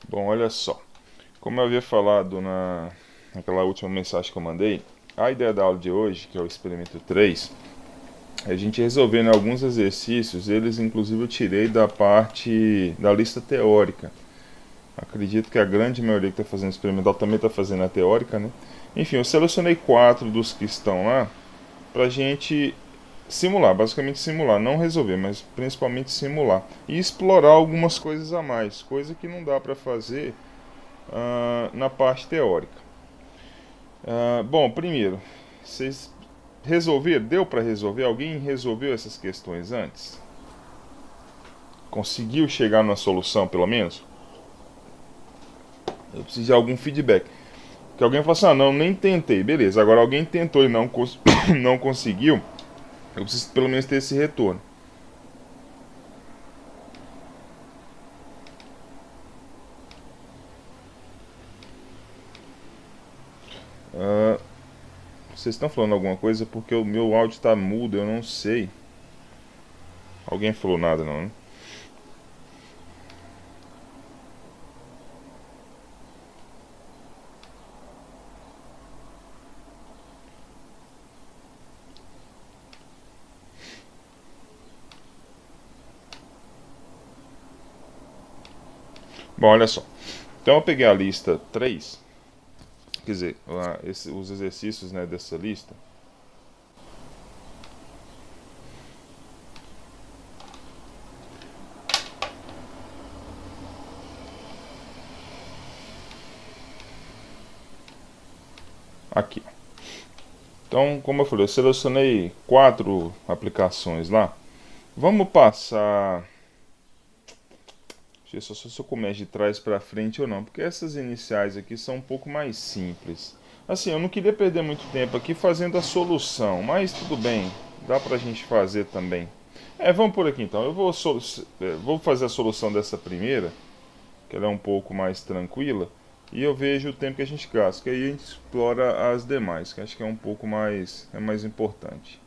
Bom, olha só. Como eu havia falado naquela última mensagem que eu mandei, a ideia da aula de hoje, que é o experimento 3, é a gente resolvendo alguns exercícios, eles inclusive eu tirei da parte da lista teórica. Acredito que a grande maioria que está fazendo experimental também está fazendo a teórica, né? Enfim, eu selecionei quatro dos que estão lá para a gente simular, basicamente simular, não resolver, mas principalmente simular e explorar algumas coisas a mais, coisa que não dá para fazer na parte teórica. Bom, primeiro, vocês resolveram? Deu para resolver? Alguém resolveu essas questões antes? Conseguiu chegar numa solução, pelo menos? Eu preciso de algum feedback. Que alguém fala assim, ah, não, nem tentei. Beleza, agora alguém tentou e não, não conseguiu. Eu preciso pelo menos ter esse retorno. Vocês estão falando alguma coisa porque o meu áudio está mudo, eu não sei. Alguém falou nada, não, né? Bom, olha só. Então eu peguei a lista 3, quer dizer, os exercícios, né, dessa lista. Aqui. Então, como eu falei, eu selecionei quatro aplicações lá. Vamos passar. Deixa eu só se eu começo de trás para frente ou não, porque essas iniciais aqui são um pouco mais simples. Assim, eu não queria perder muito tempo aqui fazendo a solução, mas tudo bem, dá pra gente fazer também. Vamos por aqui então. Vou fazer a solução dessa primeira, que ela é um pouco mais tranquila, e eu vejo o tempo que a gente gasta, que aí a gente explora as demais, que acho que é um pouco mais importante.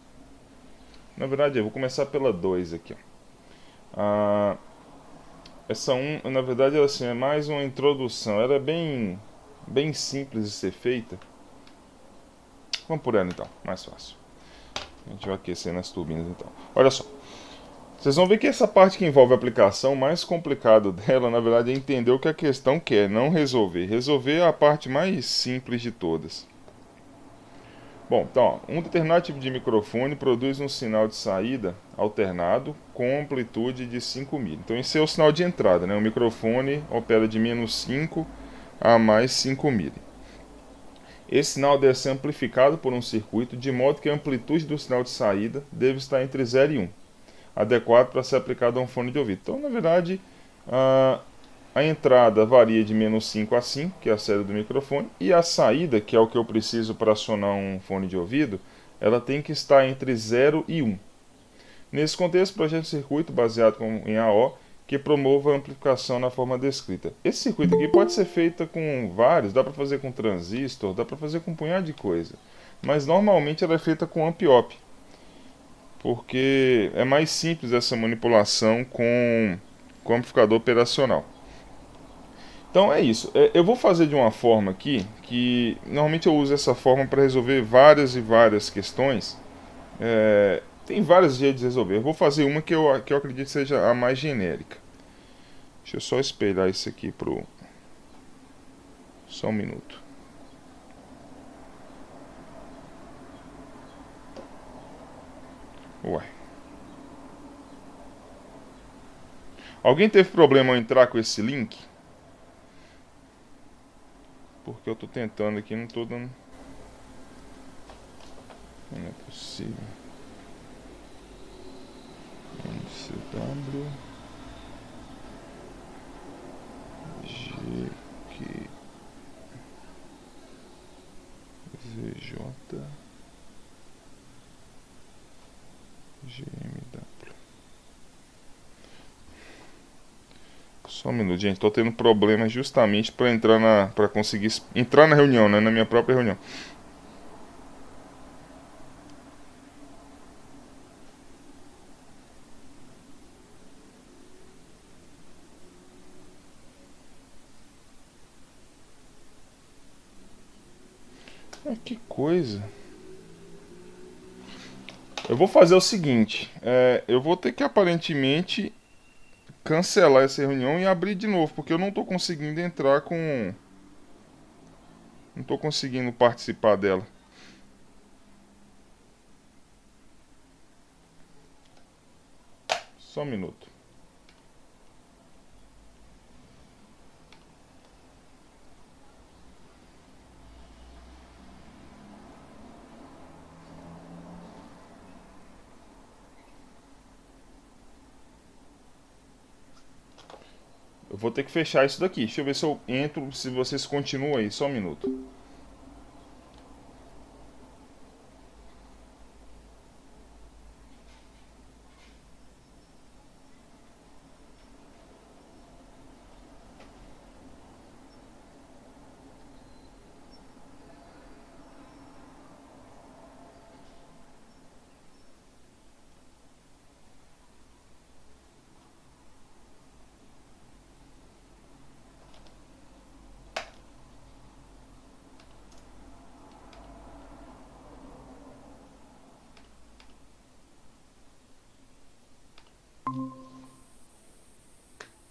Na verdade, eu vou começar pela 2 aqui. Ah, essa um, na verdade, assim, é mais uma introdução. Ela é bem simples de ser feita. Vamos por ela então, mais fácil. A gente vai aquecendo as turbinas então. Olha só. Vocês vão ver que essa parte que envolve a aplicação, o mais complicado dela, na verdade, é entender o que a questão quer, não resolver. Resolver é a parte mais simples de todas. Bom, então, ó, um determinado tipo de microfone produz um sinal de saída alternado com amplitude de 5 mil. Então, esse é o sinal de entrada, né? O microfone opera de menos 5 a mais 5 mil. Esse sinal deve ser amplificado por um circuito de modo que a amplitude do sinal de saída deve estar entre 0 e 1, adequado para ser aplicado a um fone de ouvido. Então, na verdade, a, a entrada varia de menos 5 a 5, que é a série do microfone, e a saída, que é o que eu preciso para acionar um fone de ouvido, ela tem que estar entre 0 e 1. Nesse contexto, projete um circuito baseado em AO que promova a amplificação na forma descrita. Esse circuito aqui pode ser feito com vários, dá para fazer com transistor, dá para fazer com um punhado de coisa, mas normalmente ela é feita com amp-op, porque é mais simples essa manipulação com amplificador operacional. Então é isso. Eu vou fazer de uma forma aqui que normalmente eu uso essa forma para resolver várias e várias questões. Tem vários jeitos de resolver. Eu vou fazer uma que eu acredito seja a mais genérica. Deixa eu só espelhar isso aqui pro. Só um minuto. Ué. Alguém teve problema ao entrar com esse link? Porque eu tô tentando aqui, não tô dando. Não é possível. NCW GQ ZJ GMW. Só um minuto, gente. Tô tendo problemas justamente para entrar para conseguir entrar na reunião, né? Na minha própria reunião. Que coisa. Eu vou fazer o seguinte. Eu vou ter que aparentemente cancelar essa reunião e abrir de novo, porque eu não tô conseguindo entrar com. Não tô conseguindo participar dela. Só um minuto. Eu vou ter que fechar isso daqui. Deixa eu ver se eu entro, se vocês continuam aí. Só um minuto.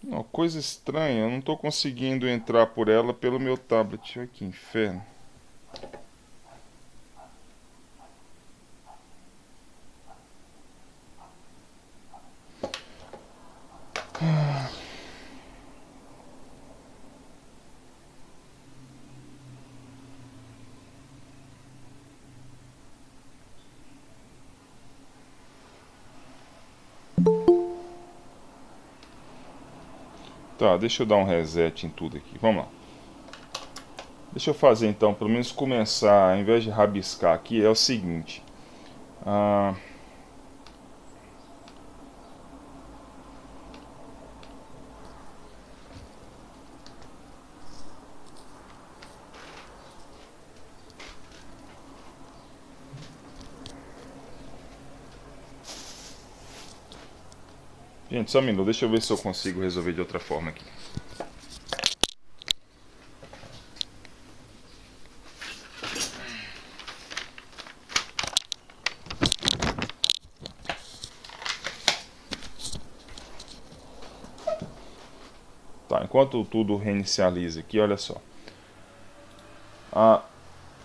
Uma coisa estranha, eu não estou conseguindo entrar por ela pelo meu tablet. Olha que inferno. Tá, deixa eu dar um reset em tudo aqui. Vamos lá. Deixa eu fazer então, pelo menos começar, ao invés de rabiscar aqui, é o seguinte. Ah, gente, só um minuto, deixa eu ver se eu consigo resolver de outra forma aqui. Tá, enquanto tudo reinicializa aqui, olha só. Ah,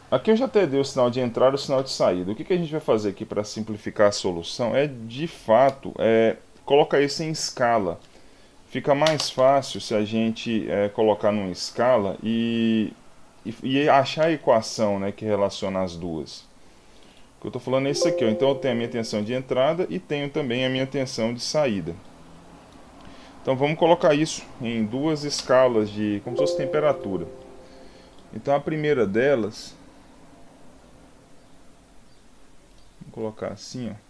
aqui eu já até dei o sinal de entrada e o sinal de saída. O que a gente vai fazer aqui para simplificar a solução é, de fato, colocar isso em escala. Fica mais fácil se a gente colocar numa escala e achar a equação, né, que relaciona as duas. O que eu estou falando é isso aqui, ó. Então eu tenho a minha tensão de entrada e tenho também a minha tensão de saída. Então vamos colocar isso em duas escalas de como se fosse temperatura. Então a primeira delas, vou colocar assim, ó.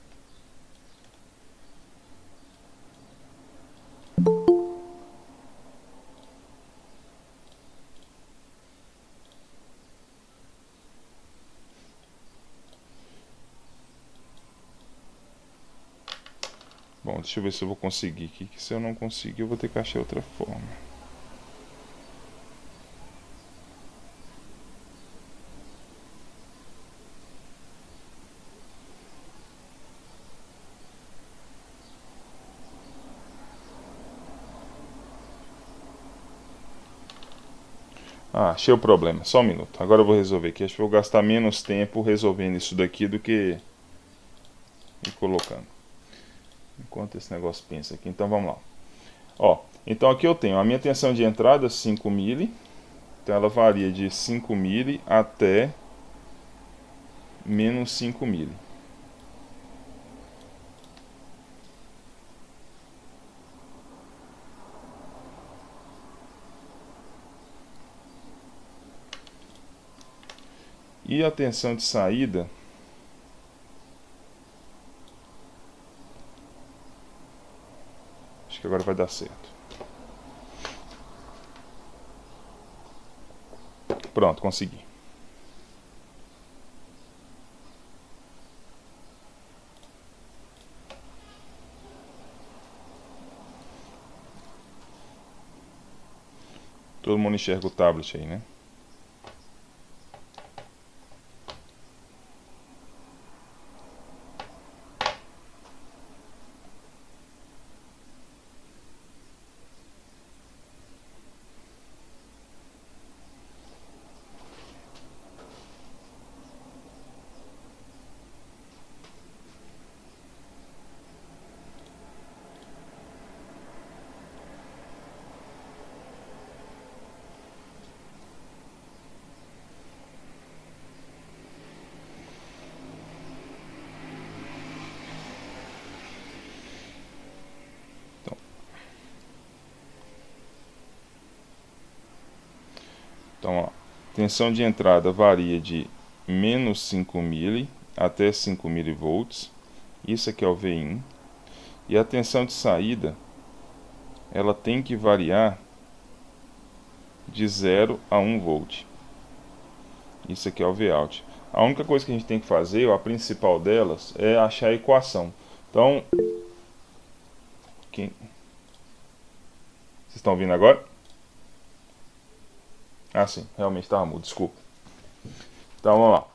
Bom, deixa eu ver se eu vou conseguir aqui, que se eu não conseguir eu vou ter que achar outra forma. Ah, achei o problema, só um minuto. Agora eu vou resolver aqui, acho que eu vou gastar menos tempo resolvendo isso daqui do que ir colocando. Enquanto esse negócio pensa aqui, então vamos lá. Ó, então aqui eu tenho a minha tensão de entrada 5 mili, então ela varia de 5 mili até menos 5 mili. E a tensão de saída, acho que agora vai dar certo. Pronto, consegui. Todo mundo enxerga o tablet aí, né? Então, ó, tensão de entrada varia de menos 5 mili até 5 milivolts. Isso aqui é o Vin. E a tensão de saída, ela tem que variar de 0 a 1 volt. Isso aqui é o Vout. A única coisa que a gente tem que fazer, ou a principal delas, é achar a equação. Então, vocês estão ouvindo agora? Ah, sim, realmente estava mudo, desculpa. Então, vamos lá.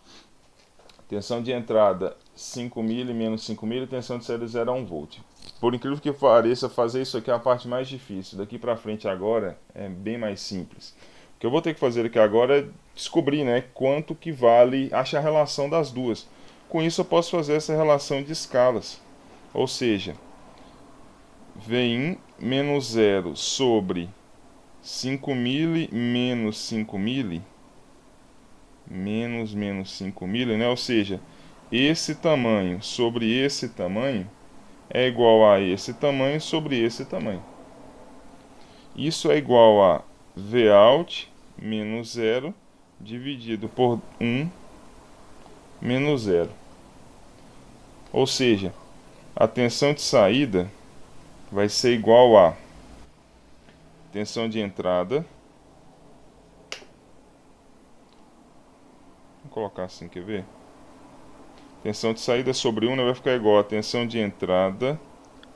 Tensão de entrada 5 mili menos 5 mili, tensão de saída 0 a 1 volt. Por incrível que pareça, fazer isso aqui é a parte mais difícil. Daqui para frente agora é bem mais simples. O que eu vou ter que fazer aqui agora é descobrir, né, quanto que vale, achar a relação das duas. Com isso eu posso fazer essa relação de escalas. Ou seja, Vin menos 0 sobre 5 mili menos 5 mili menos 5 mili, né? Ou seja, esse tamanho sobre esse tamanho é igual a esse tamanho sobre esse tamanho. Isso é igual a Vout menos 0 dividido por 1 menos 0. Ou seja, a tensão de saída vai ser igual a tensão de entrada. Vou colocar assim, quer ver? Tensão de saída sobre 1 vai ficar igual a tensão de entrada.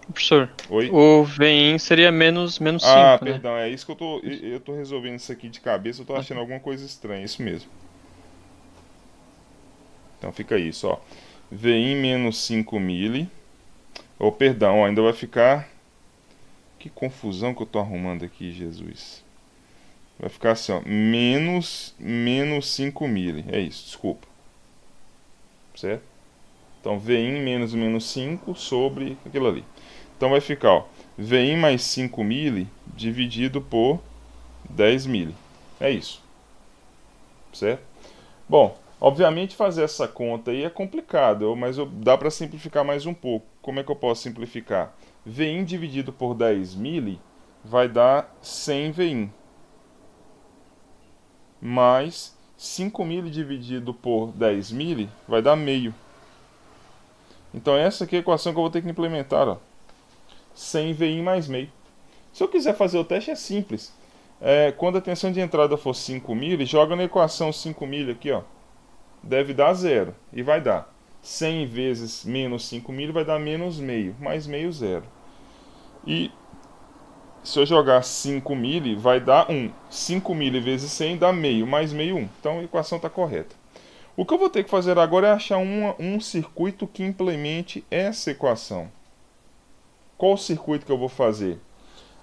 Professor, Oi? o Vin seria menos 5, Ah, né? perdão, é isso que eu tô resolvendo isso aqui de cabeça, eu tô achando alguma coisa estranha, isso mesmo. Então fica isso, ó. Vin menos 5 mili. Ou perdão, ó, ainda vai ficar. Que confusão que eu tô arrumando aqui, Jesus. Vai ficar assim, ó. Menos 5 mili. É isso, desculpa. Certo? Então Vin menos 5 sobre aquilo ali. Então vai ficar, ó. Vin mais 5 mili dividido por 10 mili. É isso. Certo? Bom, obviamente fazer essa conta aí é complicado, mas dá para simplificar mais um pouco. Como é que eu posso simplificar? Vin dividido por 10 mili vai dar 100 Vin. Mais 5 mili dividido por 10 mili vai dar meio. Então essa aqui é a equação que eu vou ter que implementar. Ó. 100 Vin mais meio. Se eu quiser fazer o teste é simples. Quando a tensão de entrada for 5 mili, joga na equação 5 mili aqui, ó. Deve dar 0. E vai dar 100 vezes menos 5 mili vai dar menos meio. Mais meio, 0. E se eu jogar 5 mili, vai dar 1. 5 mili vezes 100 dá meio. Mais meio, 1. Então a equação está correta. O que eu vou ter que fazer agora é achar um circuito que implemente essa equação. Qual o circuito que eu vou fazer?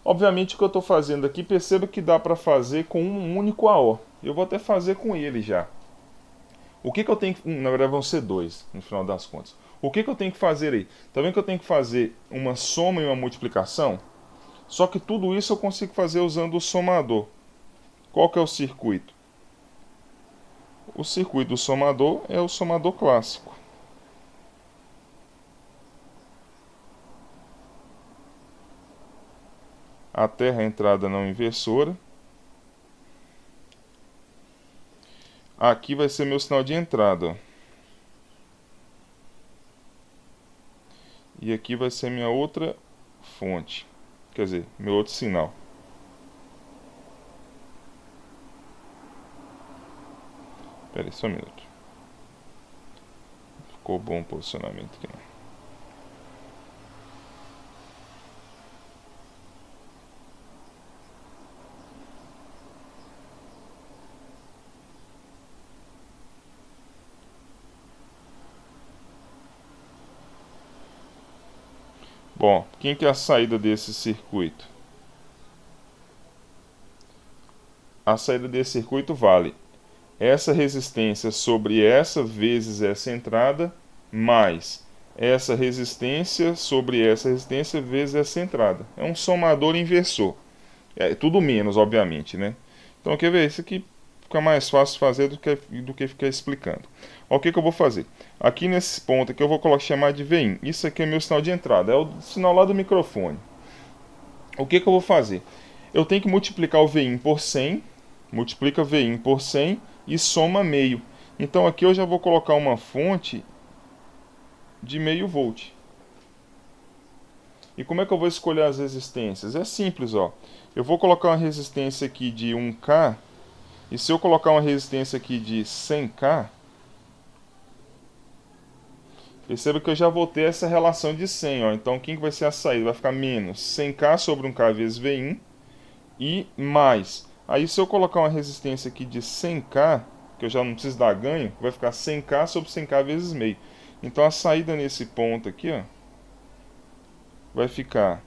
Obviamente o que eu estou fazendo aqui, perceba que dá para fazer com um único AO. Eu vou até fazer com ele já. O que eu tenho que... Na verdade vão ser dois, no final das contas. O que eu tenho que fazer aí? Tá vendo que eu tenho que fazer uma soma e uma multiplicação? Só que tudo isso eu consigo fazer usando o somador. Qual que é o circuito? O circuito do somador é o somador clássico. Até a entrada não inversora. Aqui vai ser meu sinal de entrada. Ó. E aqui vai ser minha outra fonte. Quer dizer, meu outro sinal. Espera aí, só um minuto. Ficou bom o posicionamento aqui. Não. Bom, quem que é a saída desse circuito? A saída desse circuito vale essa resistência sobre essa vezes essa entrada, mais essa resistência sobre essa resistência vezes essa entrada. É um somador inversor. É tudo menos, obviamente, né? Então, quer ver? Isso aqui fica mais fácil de fazer do que ficar explicando. Ó, o que eu vou fazer? Aqui nesse ponto aqui eu vou chamar de Vin. Isso aqui é meu sinal de entrada, é o sinal lá do microfone. O que eu vou fazer? Eu tenho que multiplicar o Vin por 100 multiplica Vin por 100 e soma meio. Então aqui eu já vou colocar uma fonte de meio volt. E como é que eu vou escolher as resistências? É simples, ó. Eu vou colocar uma resistência aqui de 1K, e se eu colocar uma resistência aqui de 100K, perceba que eu já vou ter essa relação de 100, ó. Então quem que vai ser a saída? Vai ficar menos 100K sobre 1K vezes Vin e mais. Aí se eu colocar uma resistência aqui de 100K, que eu já não preciso dar ganho, vai ficar 100K sobre 100K vezes meio. Então a saída nesse ponto aqui, ó, vai ficar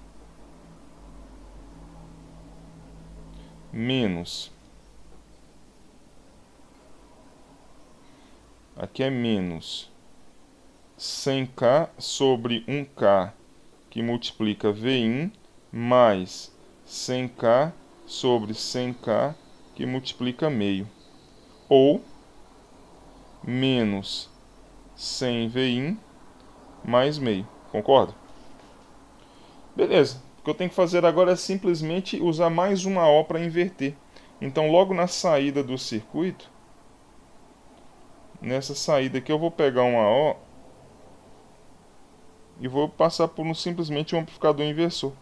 menos. Aqui é menos 100K sobre 1K, que multiplica Vin, mais 100K sobre 100K, que multiplica meio. Ou menos 100 Vin mais meio. Concorda? Beleza. O que eu tenho que fazer agora é simplesmente usar mais uma O para inverter. Então, logo na saída do circuito, nessa saída aqui, eu vou pegar uma O e vou passar por simplesmente um amplificador inversor.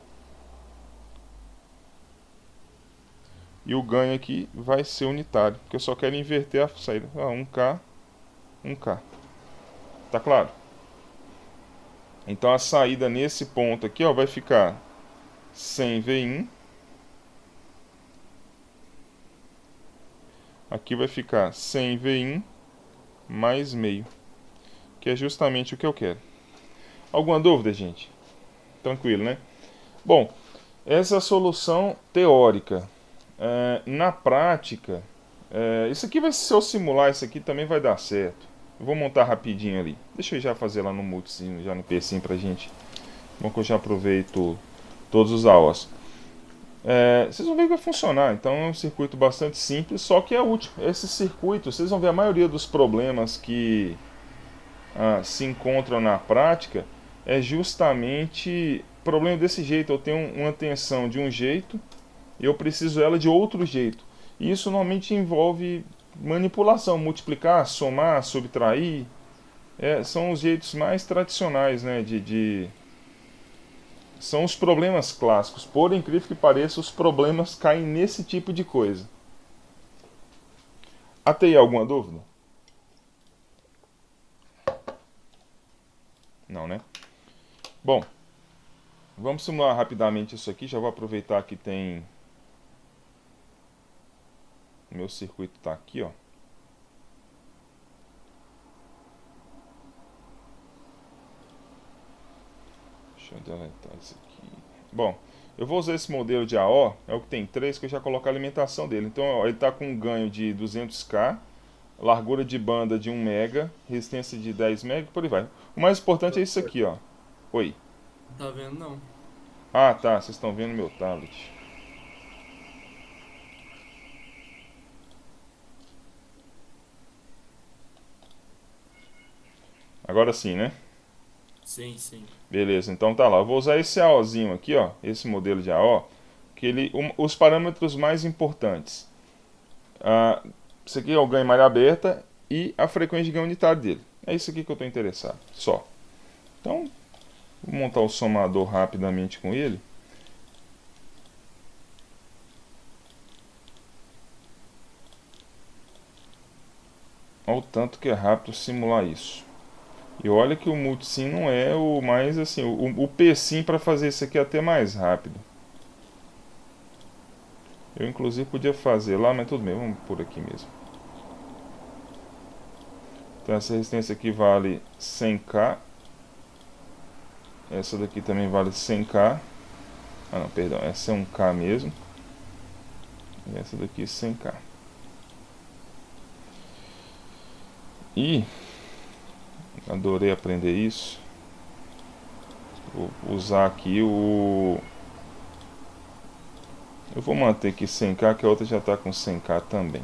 E o ganho aqui vai ser unitário, porque eu só quero inverter a saída. 1K, 1K. Tá claro? Então a saída nesse ponto aqui, ó, vai ficar 100 Vin. Aqui vai ficar 100 Vin mais meio, que é justamente o que eu quero. Alguma dúvida, gente? Tranquilo, né? Bom, essa é a solução teórica. Na prática, isso aqui vai, se eu simular isso aqui também vai dar certo. Eu vou montar rapidinho ali. Deixa eu já fazer lá no Multisim, já no PSim pra gente. Bom que eu já aproveito todos os AOs. Vocês vão ver que vai funcionar. Então é um circuito bastante simples, só que é útil. Esse circuito, vocês vão ver a maioria dos problemas que se encontram na prática é justamente problema desse jeito. Eu tenho uma tensão de um jeito e eu preciso ela de outro jeito. E isso normalmente envolve manipulação, multiplicar, somar, subtrair. São os jeitos mais tradicionais, né, são os problemas clássicos. Por incrível que pareça, os problemas caem nesse tipo de coisa. Até aí, alguma dúvida? Não, né? Bom, vamos simular rapidamente isso aqui. Já vou aproveitar que tem... O meu circuito está aqui, ó. Deixa eu deletar isso aqui. Bom, eu vou usar esse modelo de AO, é o que tem 3, que eu já coloco a alimentação dele. Então, ó, ele está com um ganho de 200K, largura de banda de 1 mega, resistência de 10 mega, por aí vai. O mais importante é isso aqui, ó. Oi. Não tá vendo, não. Ah, tá, vocês estão vendo meu tablet. Agora sim, né? Sim, sim. Beleza, então tá lá. Eu vou usar esse AOzinho aqui, ó, esse modelo de AO, que os parâmetros mais importantes. Isso aqui é o ganho malha aberta e a frequência de ganho unitário dele. É isso aqui que eu estou interessado, só. Então, vou montar o somador rapidamente com ele. Olha o tanto que é rápido simular isso. E olha que o Multisim não é o mais assim, o PSim para fazer isso aqui é até mais rápido. Eu inclusive podia fazer lá, mas tudo bem, vamos por aqui mesmo. Então essa resistência aqui vale 100K. Essa daqui também vale 100K. Ah não, perdão, essa é 1K mesmo. E essa daqui é 100K. E adorei aprender isso. Vou usar aqui o... Eu vou manter aqui 100K, que a outra já está com 100K também.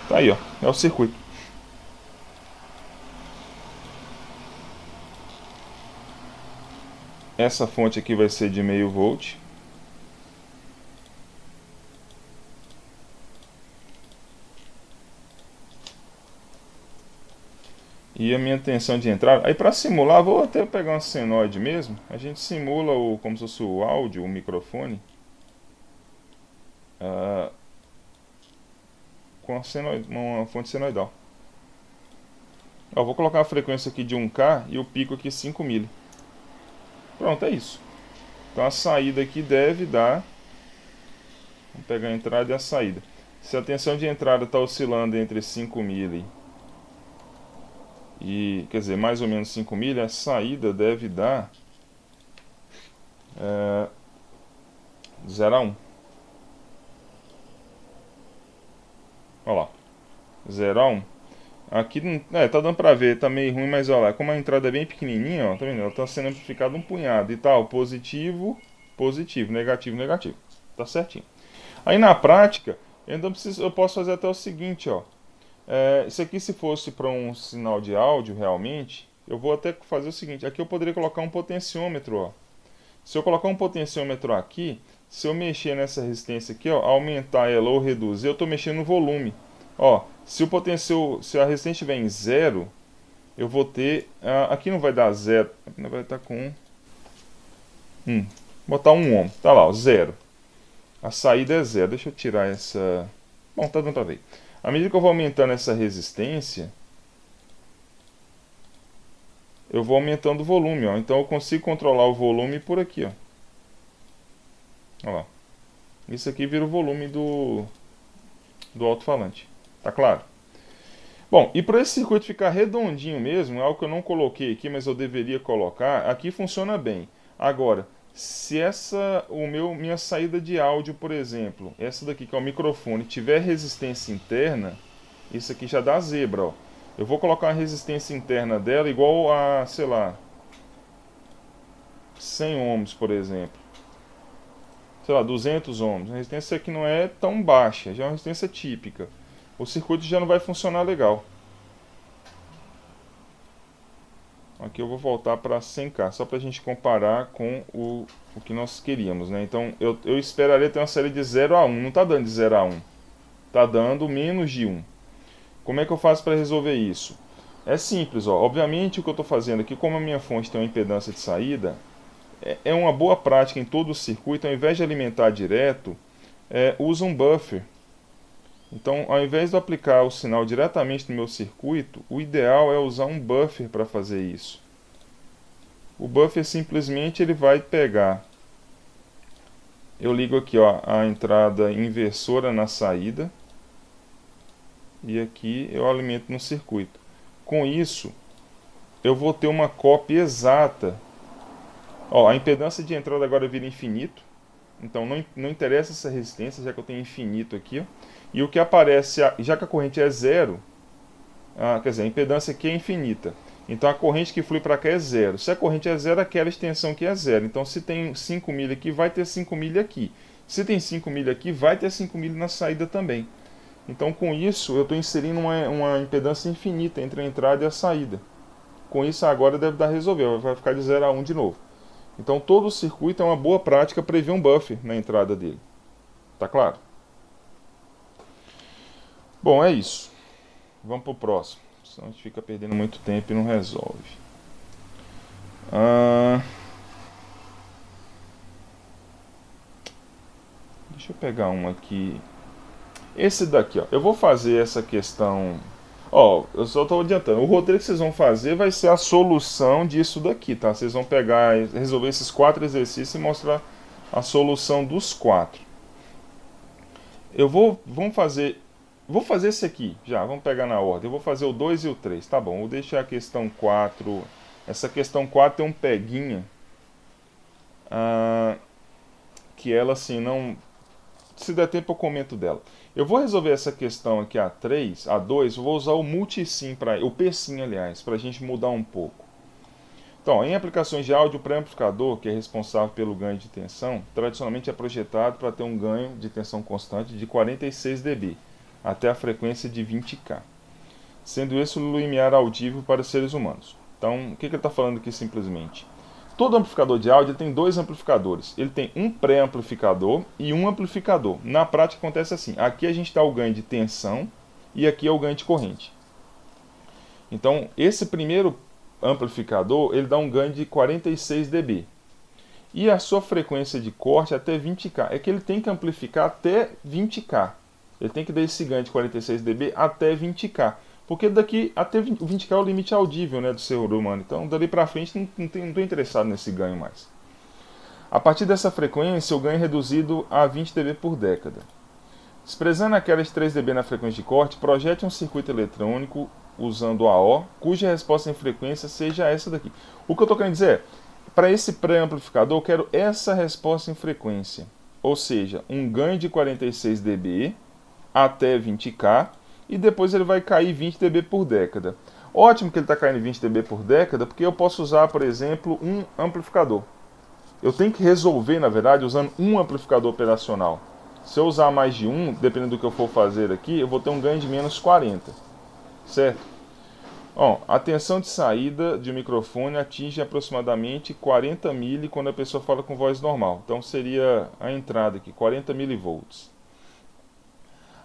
Tá aí, ó. É o circuito. Essa fonte aqui vai ser de meio volt. E a minha tensão de entrada. Aí para simular, vou até pegar uma senoide mesmo. A gente simula como se fosse o áudio, o microfone. Com uma fonte senoidal. Ó, vou colocar a frequência aqui de 1K e o pico aqui 5 mili. Pronto, é isso. Então a saída aqui deve dar... Vamos pegar a entrada e a saída. Se a tensão de entrada está oscilando entre 5 mili e, quer dizer, mais ou menos 5 mili, a saída deve dar 0 a 1. Olha lá, 0 a 1. Aqui tá dando pra ver, tá meio ruim, mas olha lá, como a entrada é bem pequenininha, ó, tá vendo? Ela tá sendo amplificada um punhado e tal, positivo, positivo, negativo, negativo. Tá certinho. Aí na prática, eu posso fazer até o seguinte, ó. Isso aqui, se fosse para um sinal de áudio realmente, eu vou até fazer o seguinte. Aqui eu poderia colocar um potenciômetro, ó. Se eu colocar um potenciômetro aqui, se eu mexer nessa resistência aqui, ó, aumentar ela ou reduzir, eu estou mexendo no volume. Ó, se a resistência estiver em 0, eu vou ter... aqui não vai dar 0, aqui não vai estar com 1. Botar 1 ohm, tá lá, ó, 0. A saída é 0. Deixa eu tirar essa... Bom, tá dando pra ver. À medida que eu vou aumentando essa resistência, eu vou aumentando o volume, ó. Então eu consigo controlar o volume por aqui, ó. Olha lá. Isso aqui vira o volume do alto-falante. Tá claro? Bom, e para esse circuito ficar redondinho mesmo, é algo que eu não coloquei aqui, mas eu deveria colocar, aqui funciona bem. Agora, se minha saída de áudio, por exemplo, essa daqui que é o microfone, tiver resistência interna, isso aqui já dá zebra, ó. Eu vou colocar uma resistência interna dela igual a, sei lá, 100 ohms, por exemplo. Sei lá, 200 ohms. A resistência aqui não é tão baixa, já é uma resistência típica. O circuito já não vai funcionar legal. Aqui eu vou voltar para 100K, só para a gente comparar com o que nós queríamos, né? Então eu esperaria ter uma série de 0 a 1, não está dando de 0 a 1, está dando menos de 1. Como é que eu faço para resolver isso? É simples, ó. Obviamente o que eu estou fazendo aqui, como a minha fonte tem uma impedância de saída, é uma boa prática em todo o circuito, ao invés de alimentar direto, usa um buffer. Então, ao invés de eu aplicar o sinal diretamente no meu circuito, o ideal é usar um buffer para fazer isso. O buffer simplesmente ele vai pegar... Eu ligo aqui, ó, a entrada inversora na saída. E aqui eu alimento no circuito. Com isso, eu vou ter uma cópia exata. Ó, a impedância de entrada agora vira infinito. Então não interessa essa resistência, já que eu tenho infinito aqui, ó. E o que aparece, já que a corrente é 0, quer dizer, a impedância aqui é infinita. Então a corrente que flui para cá é 0. Se a corrente é 0, aquela extensão aqui é 0. Então se tem 5 mili aqui, vai ter 5 mili aqui. Se tem 5 mili aqui, vai ter 5 mili na saída também. Então com isso eu estou inserindo uma impedância infinita entre a entrada e a saída. Com isso agora deve dar resolver, vai ficar de 0 a 1 de novo. Então todo o circuito é uma boa prática prever um buffer na entrada dele. Tá claro? Bom, é isso. Vamos para o próximo. Senão a gente fica perdendo muito tempo e não resolve. Deixa eu pegar um aqui. Esse daqui, ó. Eu vou fazer essa questão... Ó, eu só estou adiantando. O roteiro que vocês vão fazer vai ser a solução disso daqui, tá? Vocês vão pegar, resolver esses 4 exercícios e mostrar a solução dos 4. Vou fazer esse aqui, já, vamos pegar na ordem. Eu vou fazer o 2 e o 3, tá bom. Vou deixar a questão 4. Essa questão 4 tem um peguinha. Que ela, assim, não... Se der tempo eu comento dela. Eu vou resolver essa questão aqui, a 3, a 2, eu vou usar o multisim, o PSIM, aliás, para a gente mudar um pouco. Então, em aplicações de áudio, o pré-amplificador, que é responsável pelo ganho de tensão, tradicionalmente é projetado para ter um ganho de tensão constante de 46 dB, até a frequência de 20K, sendo esse o limiar audível para seres humanos. Então, o que ele está falando aqui simplesmente? Todo amplificador de áudio tem dois amplificadores. Ele tem um pré-amplificador e um amplificador. Na prática acontece assim. Aqui a gente dá o ganho de tensão e aqui é o ganho de corrente. Então, esse primeiro amplificador, ele dá um ganho de 46 dB. E a sua frequência de corte é até 20K. É que ele tem que amplificar até 20K. Ele tem que dar esse ganho de 46 dB até 20K. Porque daqui até 20K é o limite audível, né, do ser humano. Então, dali para frente, não estou interessado nesse ganho mais. A partir dessa frequência, o ganho é reduzido a 20 dB por década. Desprezando a queda de 3 dB na frequência de corte, projete um circuito eletrônico usando o AO, cuja resposta em frequência seja essa daqui. O que eu estou querendo dizer é, para esse pré-amplificador, eu quero essa resposta em frequência. Ou seja, um ganho de 46 dB até 20K, e depois ele vai cair 20 dB por década. Ótimo que ele está caindo 20 dB por década, porque eu posso usar, por exemplo, um amplificador. Eu tenho que resolver, na verdade, usando um amplificador operacional. Se eu usar mais de um, dependendo do que eu for fazer aqui, eu vou ter um ganho de menos 40. Certo? Ó, a tensão de saída de um microfone atinge aproximadamente 40 mili quando a pessoa fala com voz normal. Então seria a entrada aqui, 40 milivolts.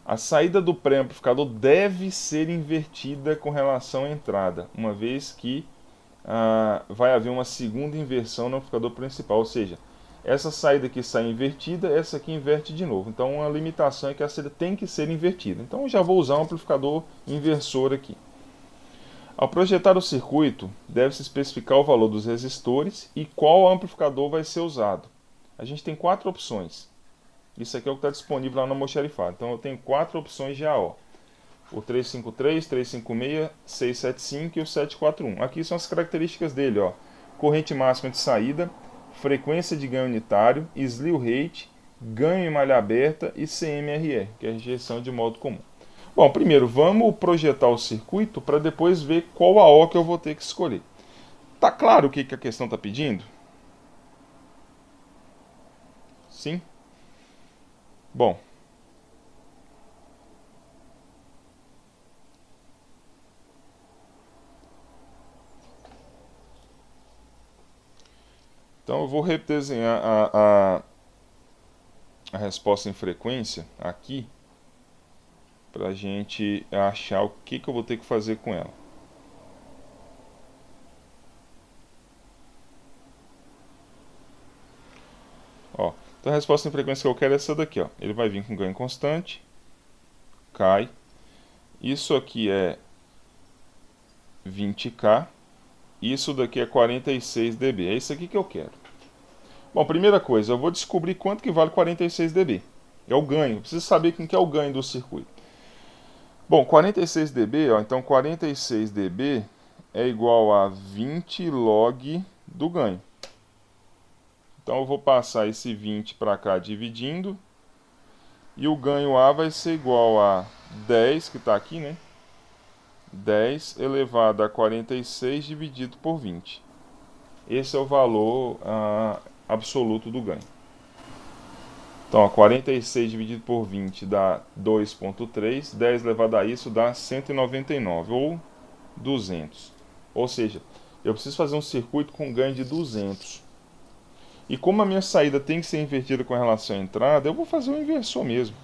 A saída do pré-amplificador deve ser invertida com relação à entrada, uma vez que vai haver uma segunda inversão no amplificador principal, ou seja, essa saída aqui sai invertida, essa aqui inverte de novo. Então uma limitação é que a saída tem que ser invertida. Então eu já vou usar um amplificador inversor aqui. Ao projetar o circuito, deve-se especificar o valor dos resistores e qual amplificador vai ser usado. A gente tem 4 opções. Isso aqui é o que está disponível lá no almoxarifado. Então eu tenho 4 opções de AO. O 353, 356, 675 e o 741. Aqui são as características dele, ó. Corrente máxima de saída, frequência de ganho unitário, slew rate, ganho em malha aberta e CMRR, que é a rejeição de modo comum. Bom, primeiro vamos projetar o circuito para depois ver qual AO que eu vou ter que escolher. Tá claro o que a questão está pedindo? Sim? Bom. Então eu vou redesenhar a resposta em frequência aqui para a gente achar o que eu vou ter que fazer com ela. Ó, então a resposta em frequência que eu quero é essa daqui, ó. Ele vai vir com ganho constante, cai. Isso aqui é 20K. Isso daqui é 46 dB. É isso aqui que eu quero. Bom, primeira coisa, eu vou descobrir quanto que vale 46 dB. É o ganho. Eu preciso saber quem que é o ganho do circuito. Bom, 46 dB, ó, então 46 dB é igual a 20 log do ganho. Então eu vou passar esse 20 para cá dividindo. E o ganho A vai ser igual a 10, que está aqui, né? 10 elevado a 46 dividido por 20. Esse é o valor absoluto do ganho. Então, ó, 46 dividido por 20 dá 2,3. 10 elevado a isso dá 199 ou 200. Ou seja, eu preciso fazer um circuito com ganho de 200. E como a minha saída tem que ser invertida com relação à entrada, eu vou fazer um inversor mesmo.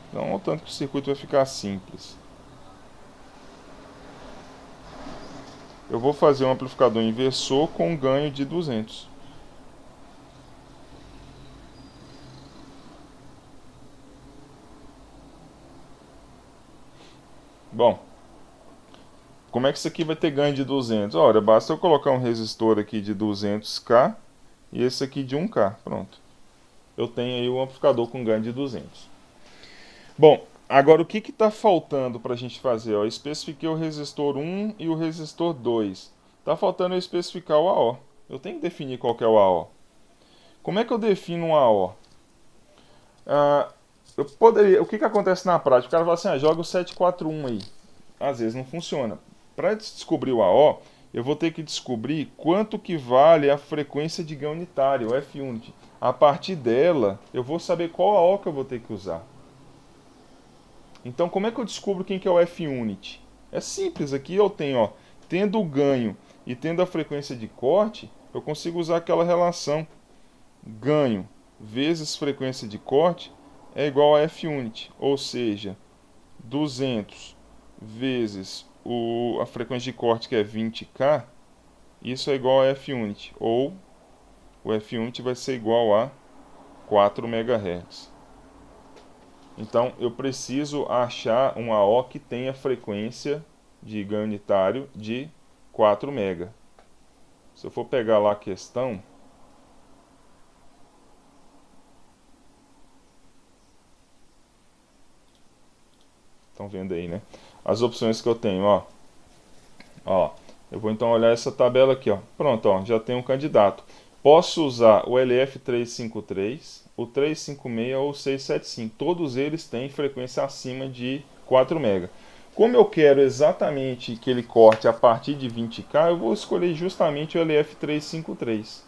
Então, olha o tanto que o circuito vai ficar simples. Eu vou fazer um amplificador inversor com um ganho de 200. Bom, como é que isso aqui vai ter ganho de 200? Ora, basta eu colocar um resistor aqui de 200K e esse aqui de 1K. Pronto. Eu tenho aí um amplificador com ganho de 200. Bom, agora o que está faltando para a gente fazer? Eu especifiquei o resistor 1 e o resistor 2. Está faltando eu especificar o AO. Eu tenho que definir qual que é o AO. Como é que eu defino um AO? O que acontece na prática? O cara fala assim, joga o 741 aí. Às vezes não funciona. Para descobrir o AO, eu vou ter que descobrir quanto que vale a frequência de ganho unitário, o F-unit. A partir dela, eu vou saber qual AO que eu vou ter que usar. Então, como é que eu descubro quem que é o F-unit? É simples, aqui eu tenho, ó, tendo o ganho e tendo a frequência de corte, eu consigo usar aquela relação ganho vezes frequência de corte é igual a F-unit, ou seja, 200 vezes a frequência de corte que é 20K, isso é igual a F-unit, ou o F-unit vai ser igual a 4 MHz. Então eu preciso achar um AO que tenha frequência de ganho unitário de 4 MHz. Se eu for pegar lá a questão, estão vendo aí, né? As opções que eu tenho, ó. Ó, eu vou então olhar essa tabela aqui, ó. Pronto, ó, já tenho um candidato. Posso usar o LF353, o 356 ou o 675. Todos eles têm frequência acima de 4 MHz. Como eu quero exatamente que ele corte a partir de 20K, eu vou escolher justamente o LF353,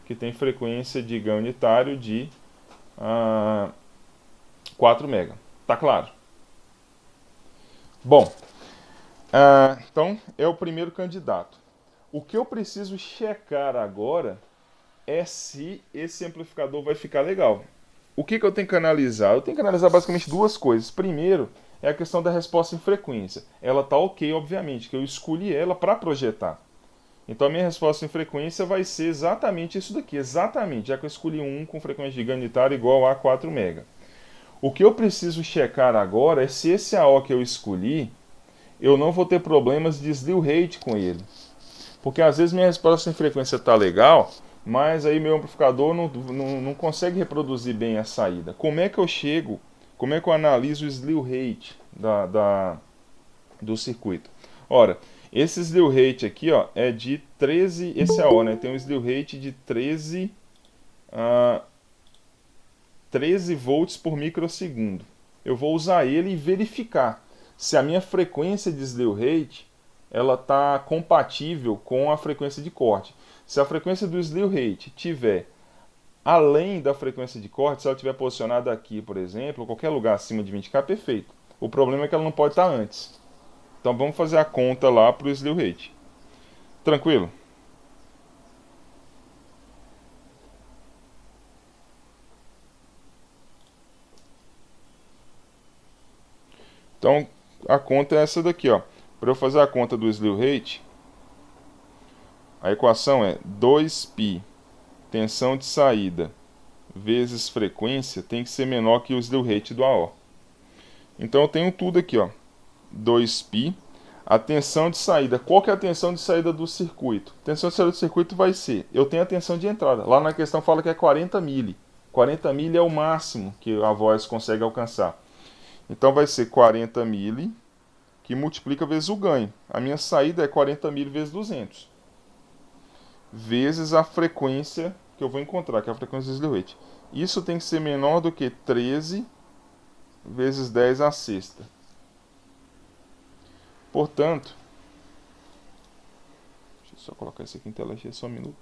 que tem frequência de ganho unitário de 4 MHz. Tá claro? Bom, então é o primeiro candidato. O que eu preciso checar agora é se esse amplificador vai ficar legal. O que eu tenho que analisar? Eu tenho que analisar basicamente duas coisas. Primeiro, é a questão da resposta em frequência. Ela está ok, obviamente, que eu escolhi ela para projetar. Então a minha resposta em frequência vai ser exatamente isso daqui, exatamente, já que eu escolhi um com frequência de ganho unitário igual a 4 MHz. O que eu preciso checar agora é se esse AO que eu escolhi, eu não vou ter problemas de slew rate com ele. Porque às vezes minha resposta em frequência está legal, mas aí meu amplificador não consegue reproduzir bem a saída. Como é que eu chego, como é que eu analiso o slew rate do circuito? Ora, esse slew rate aqui, ó, é de 13, esse AO, né, tem um slew rate de 13 volts por microsegundo. Eu vou usar ele e verificar se a minha frequência de slew rate ela está compatível com a frequência de corte. Se a frequência do slew rate tiver além da frequência de corte, se ela estiver posicionada aqui, por exemplo, qualquer lugar acima de 20K, perfeito. O problema é que ela não pode estar antes. Então vamos fazer a conta lá para o slew rate. Tranquilo? Então a conta é essa daqui, ó. Para eu fazer a conta do slew rate, a equação é 2π tensão de saída vezes frequência tem que ser menor que o slew rate do AO. Então eu tenho tudo aqui, ó. 2π. A tensão de saída. Qual que é a tensão de saída do circuito? A tensão de saída do circuito vai ser, eu tenho a tensão de entrada. Lá na questão fala que é 40 mili. 40 mili é o máximo que a voz consegue alcançar. Então vai ser 40 mili que multiplica vezes o ganho. A minha saída é 40 mili vezes 200. Vezes a frequência que eu vou encontrar, que é a frequência do slew rate. Isso tem que ser menor do que 13 vezes 10 à sexta. Portanto, deixa eu só colocar isso aqui em tela cheia só um minuto.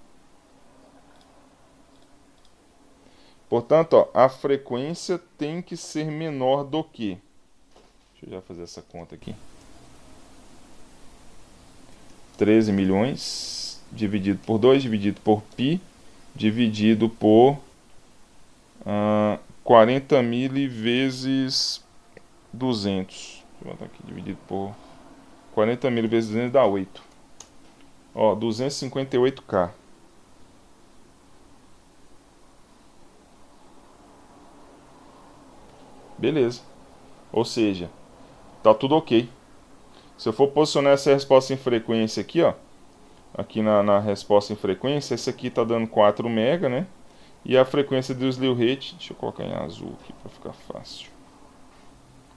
Portanto, ó, a frequência tem que ser menor do que. Deixa eu já fazer essa conta aqui. 13 milhões dividido por 2, dividido por π, dividido por 40 mil vezes 200. Deixa eu botar aqui, dividido por 40 mil vezes 200 dá 8. Ó, 258K. Beleza. Ou seja, tá tudo ok. Se eu for posicionar essa resposta em frequência aqui, ó, aqui na resposta em frequência, esse aqui tá dando 4 MHz, né? E a frequência do slew rate, deixa eu colocar em azul aqui para ficar fácil.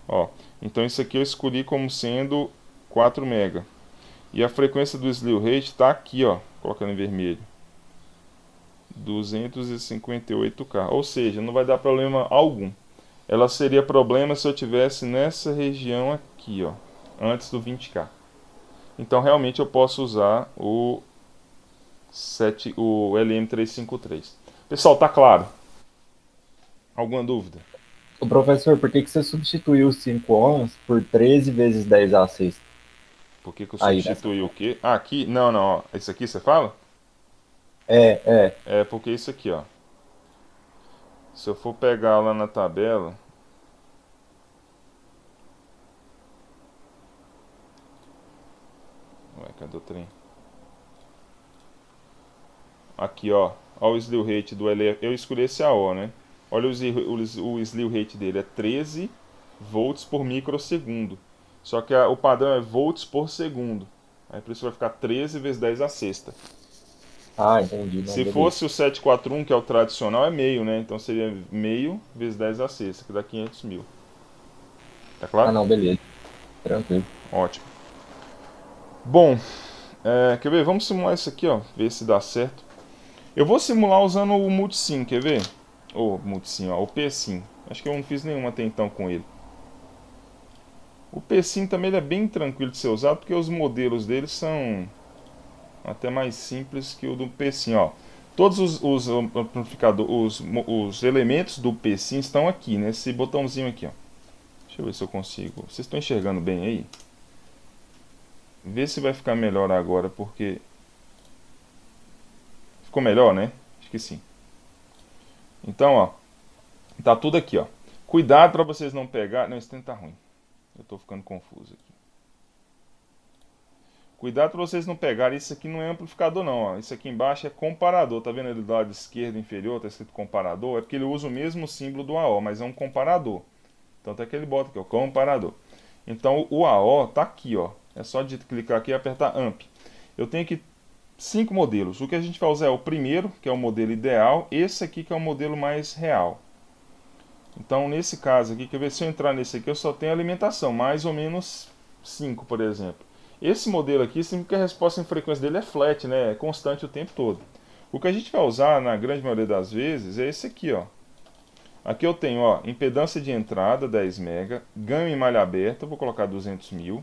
Ó, então isso aqui eu escolhi como sendo 4 MHz. E a frequência do slew rate está aqui, ó, colocando em vermelho. 258K, ou seja, não vai dar problema algum. Ela seria problema se eu tivesse nessa região aqui, ó, antes do 20K. Então realmente eu posso usar o LM353. Pessoal, tá claro? Alguma dúvida? O professor, por que você substituiu os 5 ohms por 13 vezes 10 a 6? Por que eu Aí, substituí o quê? Ah, aqui? Não, não, ó. Esse aqui você fala? É. É porque isso aqui, ó. Se eu for pegar lá na tabela, ué, cadê o trem? Aqui, ó. Olha o slew rate do LF. Eu escolhi esse AO, né? Olha o slew rate dele. É 13 volts por microsegundo. Só que o padrão é volts por segundo. Aí por isso vai ficar 13 vezes 10 a sexta. Ah, entendi. Não, Se beleza. fosse o 741, que é o tradicional, é meio, né? Então seria meio vezes 10 a sexta, que dá 500 mil. Tá Ah, claro? não, beleza. Tranquilo. Ótimo. Bom, quer ver? Vamos simular isso aqui, ó. Ver se dá certo. Eu vou simular usando o Multisim, quer ver? O Multisim, ó, o PSim. Acho que eu não fiz nenhuma até então com ele. O PSim também ele é bem tranquilo de ser usado, porque os modelos dele são até mais simples que o do PSim, ó. Todos os amplificadores, os elementos do PSim estão aqui, nesse botãozinho aqui, ó. Deixa eu ver se eu consigo. Vocês estão enxergando bem aí? Vê se vai ficar melhor agora, porque ficou melhor, né? Acho que sim. Então, ó, tá tudo aqui, ó. Cuidado para vocês não pegar. Não, esse trem tá ruim. Eu tô ficando confuso aqui. Cuidado para vocês não pegarem. Isso aqui não é amplificador, não, ó. Isso aqui embaixo é comparador. Tá vendo ali do lado esquerdo inferior? Tá escrito comparador. É porque ele usa o mesmo símbolo do AO, mas é um comparador. Tanto é que ele bota aqui, ó, comparador. Então o AO tá aqui, ó. É só de clicar aqui e apertar AMP. Eu tenho aqui 5 modelos. O que a gente vai usar é o primeiro, que é o modelo ideal. Esse aqui que é o modelo mais real. Então, nesse caso aqui, quer ver, se eu entrar nesse aqui, eu só tenho alimentação, mais ou menos 5, por exemplo. Esse modelo aqui, significa que a resposta em frequência dele é flat, né? É constante o tempo todo. O que a gente vai usar, na grande maioria das vezes, é esse aqui, ó. Aqui eu tenho, ó, impedância de entrada, 10 MB, ganho em malha aberta, eu vou colocar 200 mil.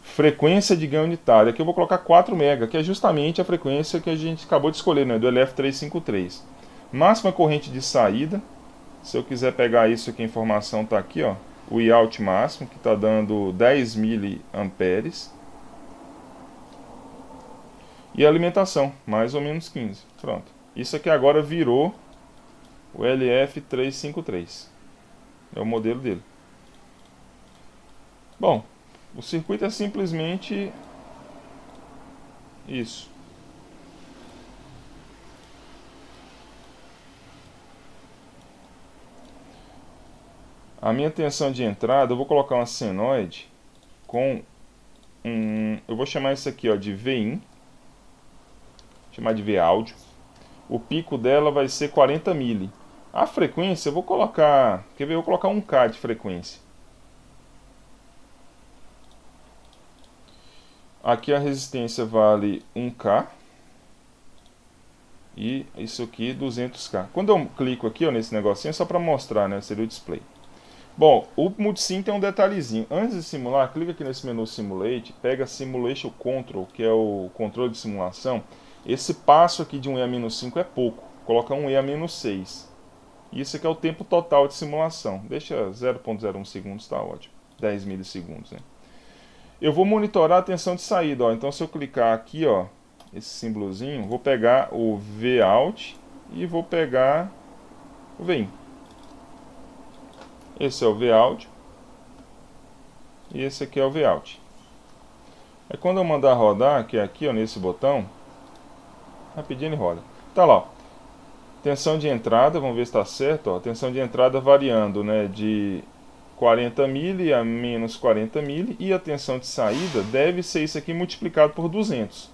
Frequência de ganho unitário, aqui eu vou colocar 4 MB, que é justamente a frequência que a gente acabou de escolher, né? Do LF353. Máxima corrente de saída, se eu quiser pegar isso aqui, a informação está aqui, ó. O Iout máximo, que está dando 10 miliamperes. E a alimentação, mais ou menos 15. Pronto. Isso aqui agora virou o LF353. É o modelo dele. Bom, o circuito é simplesmente isso. A minha tensão de entrada, eu vou colocar uma senoide com eu vou chamar isso aqui, ó, de VIN. Vou chamar de V áudio. O pico dela vai ser 40 mili. A frequência eu vou colocar, quer ver, eu vou colocar 1K de frequência. Aqui a resistência vale 1K. E isso aqui 200K. Quando eu clico aqui, ó, nesse negocinho, é só para mostrar, né, seria o display. Bom, o Multisim tem um detalhezinho. Antes de simular, clica aqui nesse menu Simulate, pega Simulation Control, que é o controle de simulação. Esse passo aqui de um E-5 é pouco. Coloca um E-6. Isso aqui é o tempo total de simulação. Deixa 0,01 segundos, tá ótimo. 10 milissegundos, né? Eu vou monitorar a tensão de saída, ó. Então se eu clicar aqui, ó, esse símbolozinho, vou pegar o Vout e vou pegar o Vin. Esse é o Vout e esse aqui é o Vout. Aí quando eu mandar rodar, que é aqui, ó, nesse botão, rapidinho ele roda. Tá lá, ó. Tensão de entrada, vamos ver se está certo, ó. Tensão de entrada variando, né, de 40 mili a menos 40 mili, e a tensão de saída deve ser isso aqui multiplicado por 200.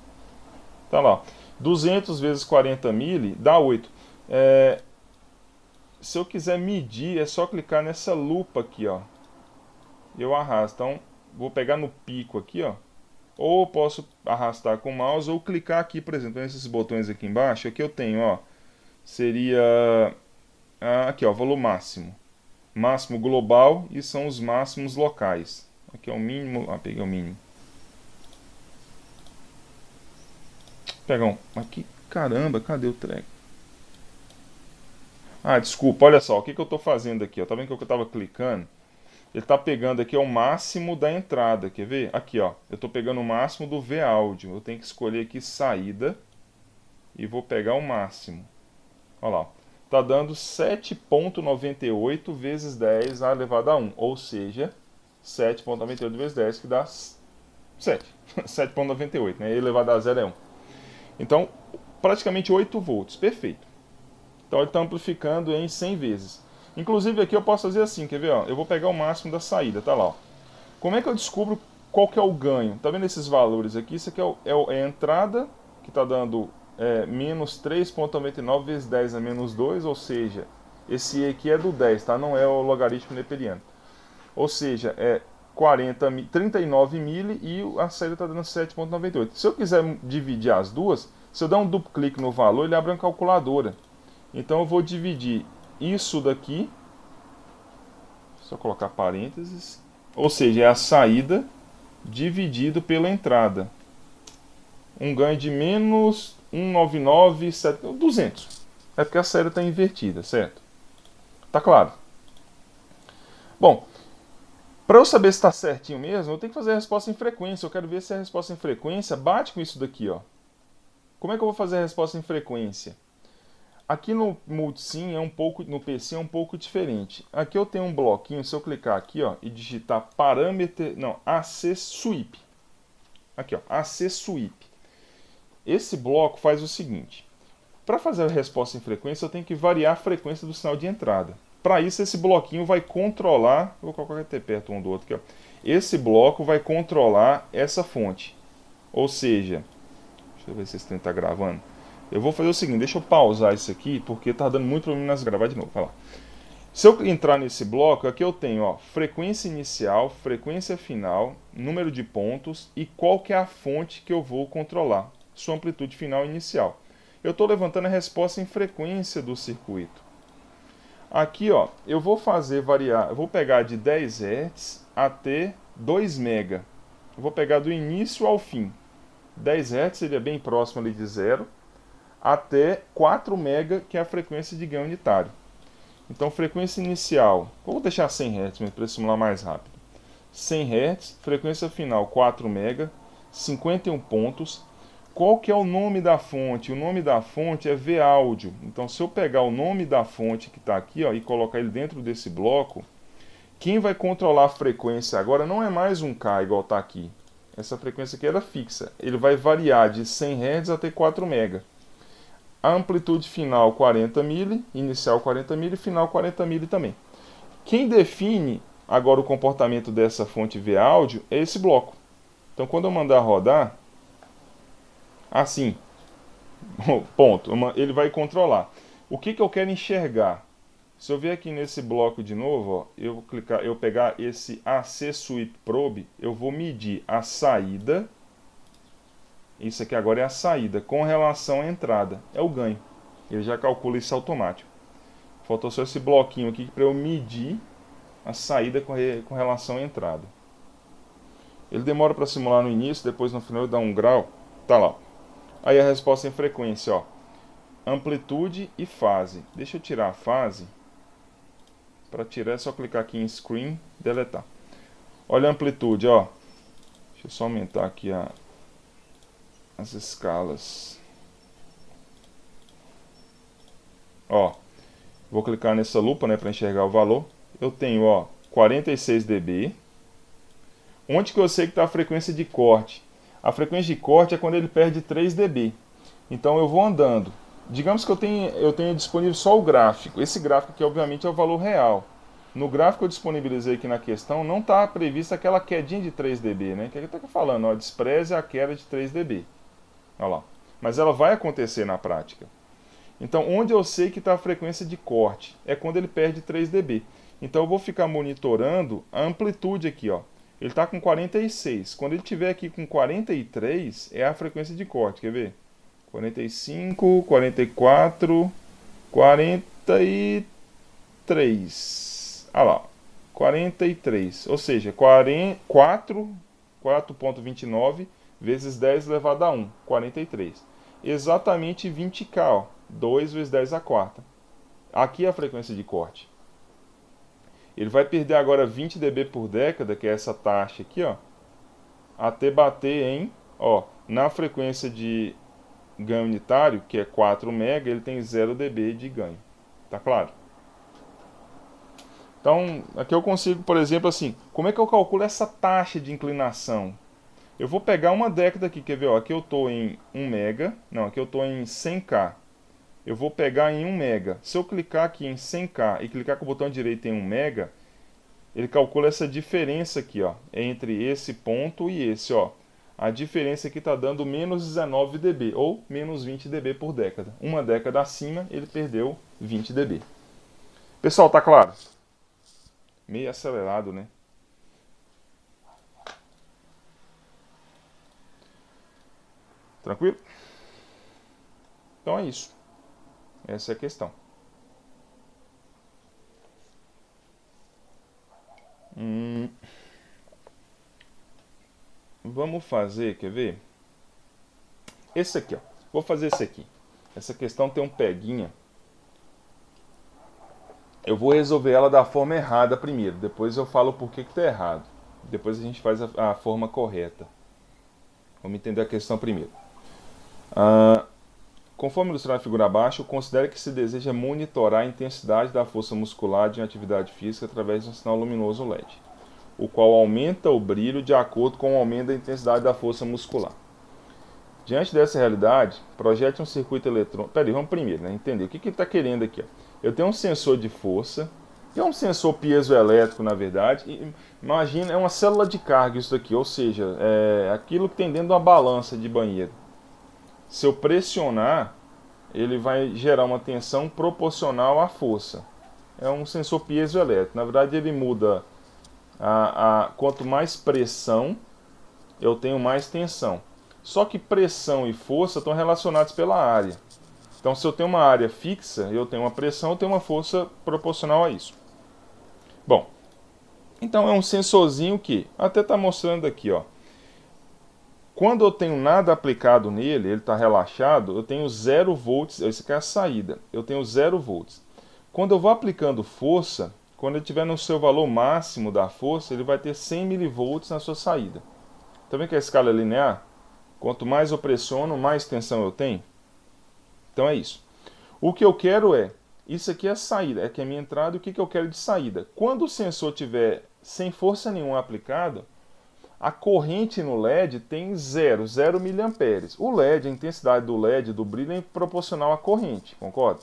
Tá lá, ó. 200 vezes 40 mili dá 8. Se eu quiser medir, é só clicar nessa lupa aqui, ó. Eu arrasto. Então, vou pegar no pico aqui, ó. Ou eu posso arrastar com o mouse ou clicar aqui, por exemplo, nesses botões aqui embaixo. Aqui eu tenho, ó. Seria aqui, ó, valor máximo. Máximo global e são os máximos locais. Aqui é o mínimo. Ah, peguei o mínimo. Pegar um. Aqui, caramba, cadê o treco? Ah, desculpa, olha só, o que eu estou fazendo aqui? Ó, tá vendo que eu estava clicando? Ele está pegando aqui o máximo da entrada, quer ver? Aqui, ó, eu estou pegando o máximo do V áudio. Eu tenho que escolher aqui saída e vou pegar o máximo. Olha lá. Está dando 7,98 vezes 10 elevado a 1. Ou seja, 7,98 vezes 10 que dá 7. 7,98, né? Elevado a 0 é 1. Então, praticamente 8 volts. Perfeito. Então ele está amplificando em 100 vezes. Inclusive aqui eu posso fazer assim, quer ver? Ó? Eu vou pegar o máximo da saída, tá lá. Ó. Como é que eu descubro qual que é o ganho? Tá vendo esses valores aqui? Isso aqui é a entrada, que está dando menos 3,99 vezes 10 a menos 2, ou seja, esse E aqui é do 10, tá? Não é o logaritmo neperiano. Ou seja, é 39 mil e a saída está dando 7,98. Se eu quiser dividir as duas, se eu der um duplo clique no valor, ele abre uma calculadora. Então eu vou dividir isso daqui, só colocar parênteses, ou seja, é a saída dividido pela entrada. Um ganho de menos 199, 200. É porque a saída está invertida, certo? Tá claro? Bom, para eu saber se está certinho mesmo, eu tenho que fazer a resposta em frequência. Eu quero ver se a resposta em frequência bate com isso daqui, ó. Como é que eu vou fazer a resposta em frequência? Aqui no Multisim no PC é um pouco diferente. Aqui eu tenho um bloquinho, se eu clicar aqui, ó, e digitar AC Sweep. Aqui, ó, AC Sweep. Esse bloco faz o seguinte: para fazer a resposta em frequência, eu tenho que variar a frequência do sinal de entrada. Para isso, esse bloquinho vai controlar, vou colocar até perto um do outro aqui, ó. Esse bloco vai controlar essa fonte. Ou seja, deixa eu ver se esse trem está gravando. Eu vou fazer o seguinte, deixa eu pausar isso aqui, porque tá dando muito problema nas gravar de novo. Vai lá. Se eu entrar nesse bloco, aqui eu tenho, ó, frequência inicial, frequência final, número de pontos e qual que é a fonte que eu vou controlar, sua amplitude final e inicial. Eu estou levantando a resposta em frequência do circuito. Aqui, ó, eu vou fazer variar, eu vou pegar de 10 Hz até 2 MB. Eu vou pegar do início ao fim. 10 Hz seria bem próximo ali de zero, até 4 MB, que é a frequência de ganho unitário. Então, frequência inicial, vou deixar 100 Hz para simular mais rápido. 100 Hz, frequência final 4 MB, 51 pontos. Qual que é o nome da fonte? O nome da fonte é V-Áudio. Então, se eu pegar o nome da fonte que está aqui, ó, e colocar ele dentro desse bloco, quem vai controlar a frequência agora não é mais um K igual está aqui. Essa frequência aqui era fixa. Ele vai variar de 100 Hz até 4 MB. A amplitude final 40 mil, inicial 40 mil e final 40 mil também. Quem define agora o comportamento dessa fonte V-Áudio é esse bloco. Então, quando eu mandar rodar, assim, ponto, ele vai controlar. O que eu quero enxergar? Se eu vier aqui nesse bloco de novo, ó, eu pegar esse AC Sweep Probe, eu vou medir a saída. Isso aqui agora é a saída com relação à entrada. É o ganho. Ele já calcula isso automático. Faltou só esse bloquinho aqui para eu medir a saída com relação à entrada. Ele demora para simular no início, depois no final ele dá um grau. Tá lá. Aí a resposta em frequência, ó. Amplitude e fase. Deixa eu tirar a fase. Para tirar é só clicar aqui em Screen, deletar. Olha a amplitude, ó. Deixa eu só aumentar aqui as escalas. Ó, vou clicar nessa lupa, né, para enxergar o valor. Eu tenho, ó, 46 dB. Onde que eu sei que está a frequência de corte? A frequência de corte é quando ele perde 3 dB. Então eu vou andando. Digamos que eu tenho disponível só o gráfico. Esse gráfico aqui, obviamente, é o valor real. No gráfico que eu disponibilizei aqui na questão, não está prevista aquela quedinha de 3 dB, né? Que está falando, ó, despreze a queda de 3 dB. Olha lá. Mas ela vai acontecer na prática. Então, onde eu sei que está a frequência de corte? É quando ele perde 3 dB. Então, eu vou ficar monitorando a amplitude aqui, ó. Ele está com 46. Quando ele estiver aqui com 43, é a frequência de corte. Quer ver? 45, 44, 43. Olha lá. 43. Ou seja, 4,29 vezes 10 elevado a 1, 43. Exatamente 20K, ó, 2 vezes 10 a quarta. Aqui é a frequência de corte. Ele vai perder agora 20 dB por década, que é essa taxa aqui, ó, até bater em, ó, na frequência de ganho unitário, que é 4 MB, ele tem 0 dB de ganho. Tá claro? Então, aqui eu consigo, por exemplo, assim, como é que eu calculo essa taxa de inclinação? Eu vou pegar uma década aqui, quer ver? Ó, aqui eu estou em 1 mega, não, aqui eu estou em 100K. Eu vou pegar em 1 mega. Se eu clicar aqui em 100K e clicar com o botão direito em 1 mega, ele calcula essa diferença aqui, ó, entre esse ponto e esse, ó. A diferença aqui está dando menos 19 dB, ou menos 20 dB por década. Uma década acima, ele perdeu 20 dB. Pessoal, tá claro? Meio acelerado, né? Tranquilo? Então é isso. Essa é a questão. Vamos fazer, quer ver? Esse aqui, ó. Vou fazer esse aqui. Essa questão tem um peguinha. Eu vou resolver ela da forma errada primeiro. Depois eu falo por que está errado. Depois a gente faz a forma correta. Vamos entender a questão primeiro. Conforme ilustrado na figura abaixo, considere que se deseja monitorar a intensidade da força muscular de uma atividade física através de um sinal luminoso LED, o qual aumenta o brilho de acordo com o aumento da intensidade da força muscular. Diante dessa realidade, projete um circuito eletrônico. Peraí, vamos primeiro, né, entender o que ele está querendo aqui. Ó. Eu tenho um sensor de força, que é um sensor piezoelétrico, na verdade. E, imagina, é uma célula de carga isso daqui, ou seja, é aquilo que tem dentro de uma balança de banheiro. Se eu pressionar, ele vai gerar uma tensão proporcional à força. É um sensor piezoelétrico. Na verdade, ele muda. Quanto mais pressão, eu tenho mais tensão. Só que pressão e força estão relacionados pela área. Então, se eu tenho uma área fixa, eu tenho uma pressão, eu tenho uma força proporcional a isso. Bom, então é um sensorzinho que até está mostrando aqui, ó. Quando eu tenho nada aplicado nele, ele está relaxado, eu tenho 0 volts, essa aqui é a saída, eu tenho 0 volts. Quando eu vou aplicando força, quando ele estiver no seu valor máximo da força, ele vai ter 100 milivolts na sua saída. Tá vendo que a escala é linear? Quanto mais eu pressiono, mais tensão eu tenho. Então é isso. O que eu quero é, isso aqui é a saída, é que é a minha entrada, e o que eu quero de saída? Quando o sensor estiver sem força nenhuma aplicada, a corrente no LED tem 0 miliamperes. O LED, a intensidade do LED, do brilho, é proporcional à corrente, concorda?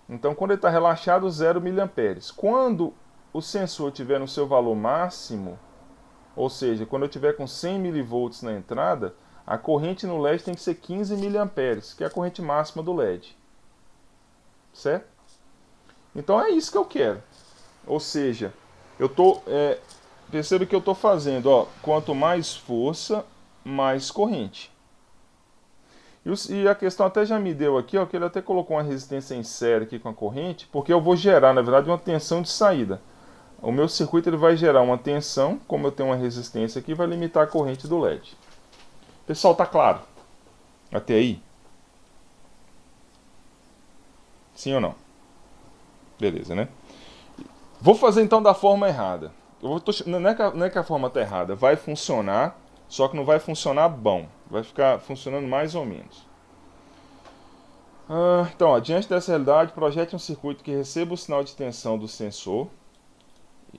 Então, quando ele está relaxado, 0 miliamperes. Quando o sensor estiver no seu valor máximo, ou seja, quando eu estiver com 100 milivolts na entrada, a corrente no LED tem que ser 15 miliamperes, que é a corrente máxima do LED. Certo? Então é isso que eu quero. Ou seja, eu estou... perceba que eu estou fazendo, ó, quanto mais força, mais corrente. E a questão até já me deu aqui, ó, que ele até colocou uma resistência em série aqui com a corrente, porque eu vou gerar, na verdade, uma tensão de saída. O meu circuito ele vai gerar uma tensão, como eu tenho uma resistência aqui, vai limitar a corrente do LED. Pessoal, tá claro? Até aí? Sim ou não? Beleza, né? Vou fazer então da forma errada. Não é que a forma está errada, vai funcionar, só que não vai funcionar bom. Vai ficar funcionando mais ou menos. Então, ó, diante dessa realidade, projete um circuito que receba o sinal de tensão do sensor,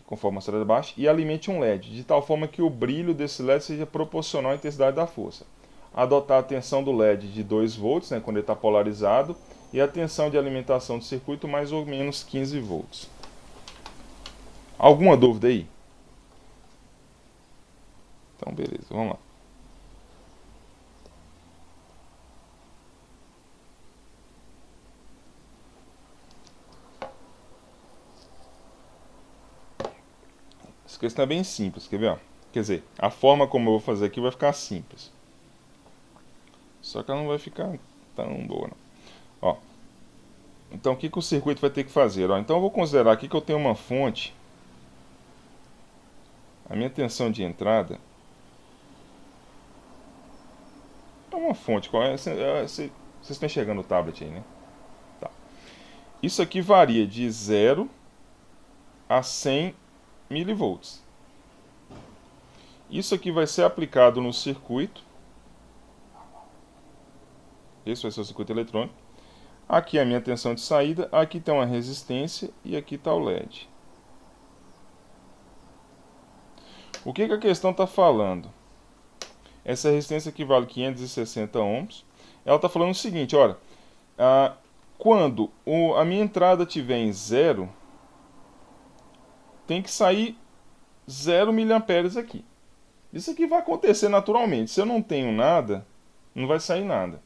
conforme mostrado abaixo, e alimente um LED, de tal forma que o brilho desse LED seja proporcional à intensidade da força. Adotar a tensão do LED de 2 volts, né, quando ele está polarizado, e a tensão de alimentação do circuito mais ou menos 15 volts. Alguma dúvida aí? Então, beleza, vamos lá. Essa questão é bem simples, quer ver? Ó? Quer dizer, a forma como eu vou fazer aqui vai ficar simples. Só que ela não vai ficar tão boa, não. Ó. Então, o que o circuito vai ter que fazer? Ó, então, eu vou considerar aqui que eu tenho uma fonte. A minha tensão de entrada é uma fonte. Vocês estão enxergando o tablet aí, né? Tá. Isso aqui varia de 0 a 100 milivolts. Isso aqui vai ser aplicado no circuito. Esse vai ser o circuito eletrônico. Aqui é a minha tensão de saída, aqui tem uma resistência e aqui está o LED. O que a questão está falando? Essa resistência aqui vale 560 ohms. Ela está falando o seguinte, olha, quando a minha entrada estiver em zero, tem que sair 0 miliamperes aqui. Isso aqui vai acontecer naturalmente. Se eu não tenho nada, não vai sair nada.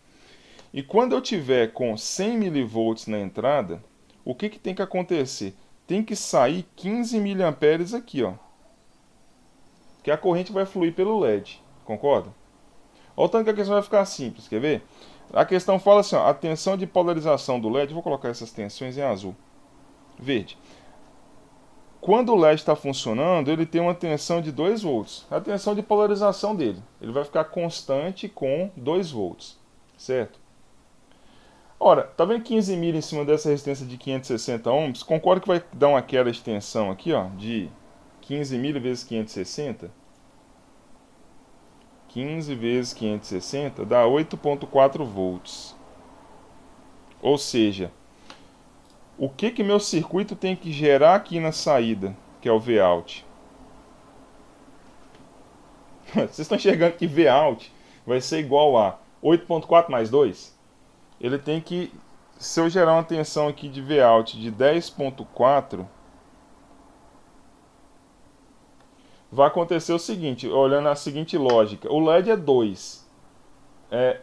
E quando eu tiver com 100 milivolts na entrada, o que tem que acontecer? Tem que sair 15 miliamperes aqui, ó. Que a corrente vai fluir pelo LED. Concorda? Olha o tanto que a questão vai ficar simples, quer ver? A questão fala assim, ó, a tensão de polarização do LED, vou colocar essas tensões em azul. Verde. Quando o LED está funcionando, ele tem uma tensão de 2 volts. A tensão de polarização dele. Ele vai ficar constante com 2 volts. Certo? Ora, tá vendo 15 mil em cima dessa resistência de 560 ohms? Concordo que vai dar uma queda de tensão aqui, ó, de 15 mil vezes 560. 15 vezes 560 dá 8,4 volts. Ou seja, o que meu circuito tem que gerar aqui na saída, que é o Vout? Vocês estão enxergando que Vout vai ser igual a 8,4 mais 2? Ele tem que, se eu gerar uma tensão aqui de Vout de 10,4, vai acontecer o seguinte, olhando a seguinte lógica. O LED é 2.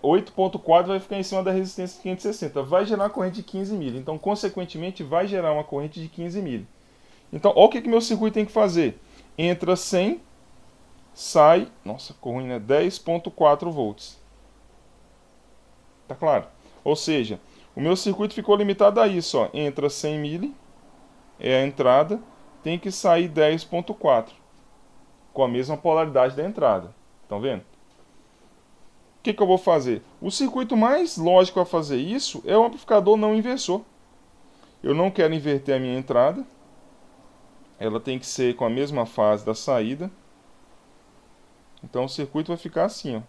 8,4 vai ficar em cima da resistência de 560. Vai gerar uma corrente de 15 mil. Então, consequentemente, vai gerar uma corrente de 15 mil. Então, olha o que meu circuito tem que fazer. Entra 100, sai... Nossa, ficou ruim, né? 10,4 volts. Tá claro? Ou seja, o meu circuito ficou limitado a isso. Ó. Entra 100 mil, é a entrada, tem que sair 10,4. Com a mesma polaridade da entrada. Estão vendo? O que eu vou fazer? O circuito mais lógico a fazer isso é o amplificador não inversor. Eu não quero inverter a minha entrada. Ela tem que ser com a mesma fase da saída. Então o circuito vai ficar assim, ó.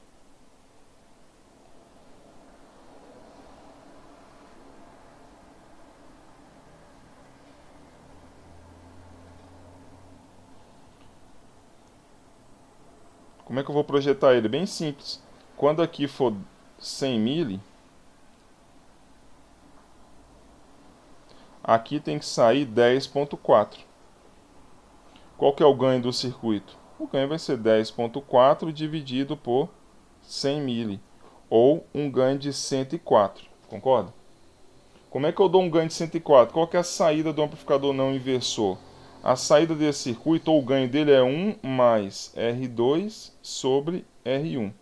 Como é que eu vou projetar ele? Bem simples. Quando aqui for 100 mil, aqui tem que sair 10,4. Qual que é o ganho do circuito? O ganho vai ser 10,4 dividido por 100 mil, ou um ganho de 104. Concorda? Como é que eu dou um ganho de 104? Qual que é a saída do amplificador não inversor? A saída desse circuito, ou o ganho dele, é 1 mais R2 sobre R1.